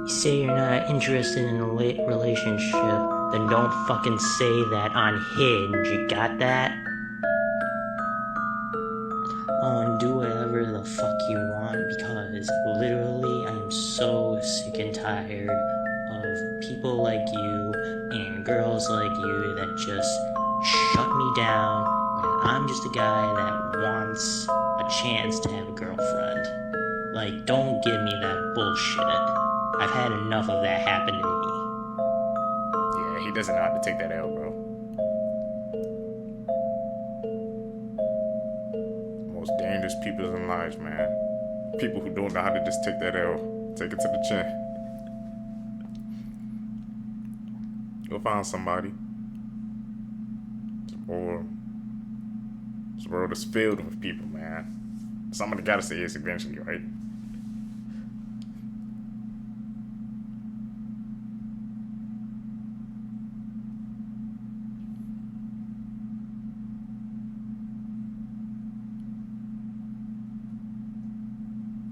Speaker 1: You say you're not interested in a relationship, then don't fucking say that on Hinge. You got that? Oh, and do whatever the fuck you want, because literally I am so sick and tired of people like you and girls like you that just shut me down when I'm just a guy that wants a chance to have a girlfriend. Like, don't give me that bullshit. I've had enough of that happen to me.
Speaker 3: Yeah, he doesn't know how to take that L, bro. Most dangerous people in lives, man. People who don't know how to just take that L, take it to the chin. Go find somebody. Or this world is filled with people, man. Somebody gotta say yes eventually, right?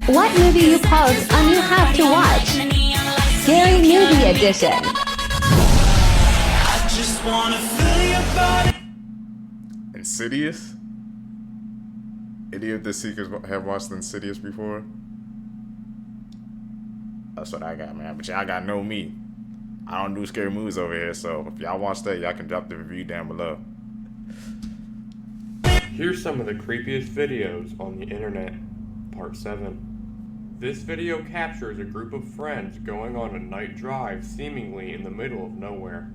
Speaker 16: What movie you post on You Have to Watch? Scary Movie Edition.
Speaker 15: I just wanna feel your body.
Speaker 3: Insidious? Any of the seekers have watched Insidious before? That's what I got, man. But y'all got know me. I don't do scary movies over here, so if y'all watch that, y'all can drop the review down below.
Speaker 18: Here's some of the creepiest videos on the internet. Part 7. This video captures a group of friends going on a night drive seemingly in the middle of nowhere.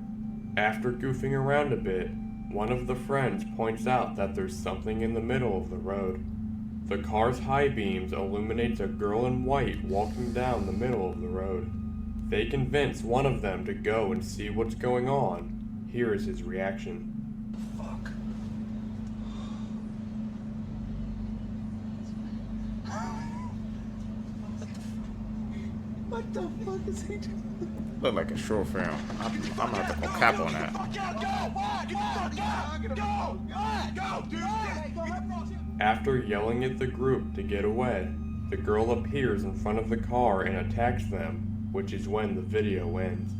Speaker 18: After goofing around a bit, one of the friends points out that there's something in the middle of the road. The car's high beams illuminates a girl in white walking down the middle of the road. They convince one of them to go and see what's going on. Here is his reaction.
Speaker 15: Fuck. What the fuck is he doing?
Speaker 3: Look like a short film. I'm gonna have to go cap on that.
Speaker 18: After yelling at the group to get away, the girl appears in front of the car and attacks them, which is when the video ends.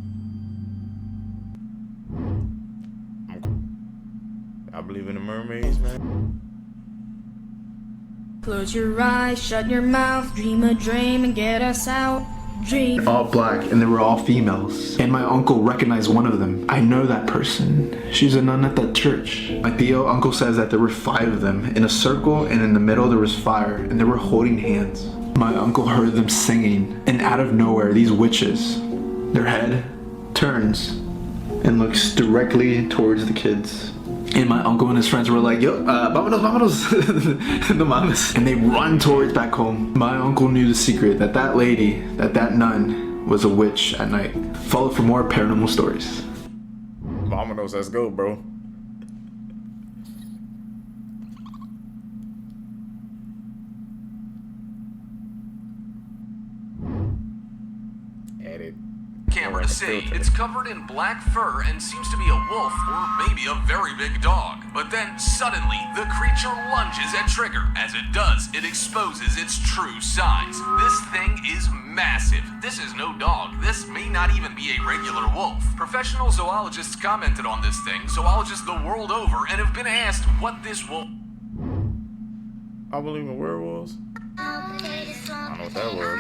Speaker 3: I believe in the mermaids, man.
Speaker 19: Close your eyes, shut your mouth, dream a dream and get us out. Dream.
Speaker 9: All black, and they were all females. And my uncle recognized one of them. I know that person. She's a nun at that church. My Theo uncle says that there were 5 of them in a circle, and in the middle there was fire, and they were holding hands. My uncle heard them singing, and out of nowhere, these witches, their head turns and looks directly towards the kids. And my uncle and his friends were like, yo, vámonos, the mamas. And they run towards back home. My uncle knew the secret that that lady, that nun, was a witch at night. Follow for more paranormal stories.
Speaker 3: Vámonos, let's go, bro. Edit.
Speaker 22: Camera to see, it's covered in black fur and seems to be a wolf or maybe a very big dog. But then suddenly, the creature lunges at Trigger. As it does, it exposes its true size. This thing is massive. This is no dog. This may not even be a regular wolf. Professional zoologists commented on this thing, zoologists the world over, and have been asked what this wolf...
Speaker 3: I believe in werewolves. I don't know what that was.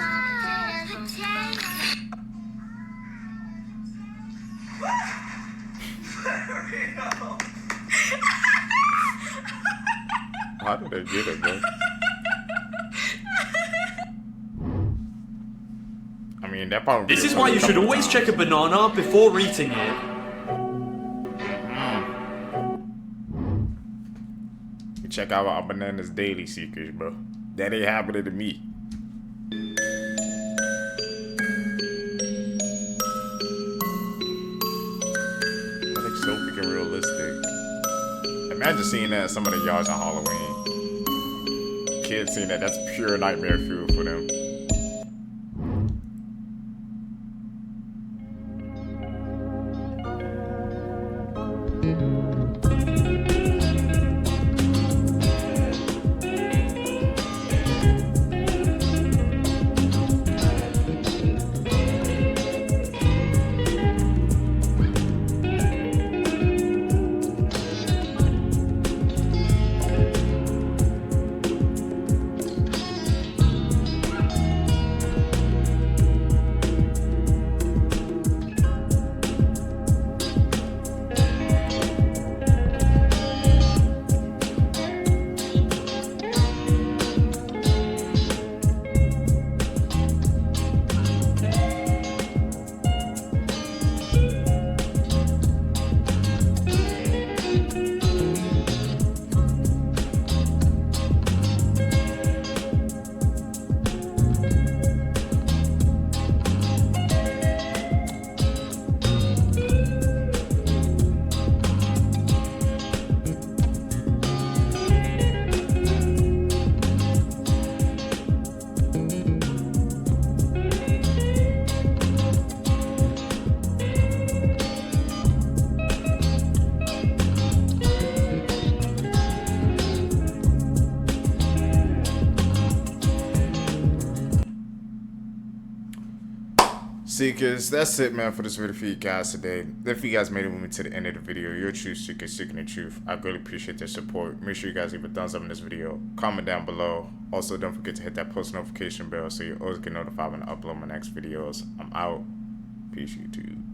Speaker 3: How did they get it, bro? I mean, that probably.
Speaker 26: This is why you should always check a banana before eating it.
Speaker 3: You check out our bananas daily, seekers, bro. That ain't happening to me. So freaking realistic. Imagine seeing that at some of the yards on Halloween. Kids seeing that, that's pure nightmare fuel for them. Seekers, that's it, man, for this video for you guys today. If you guys made it with me to the end of the video, you're a true seeker seeking the truth. I greatly appreciate their support. Make sure you guys leave a thumbs up in this video. Comment down below. Also, don't forget to hit that post notification bell so you always get notified when I upload my next videos. I'm out. Peace, YouTube.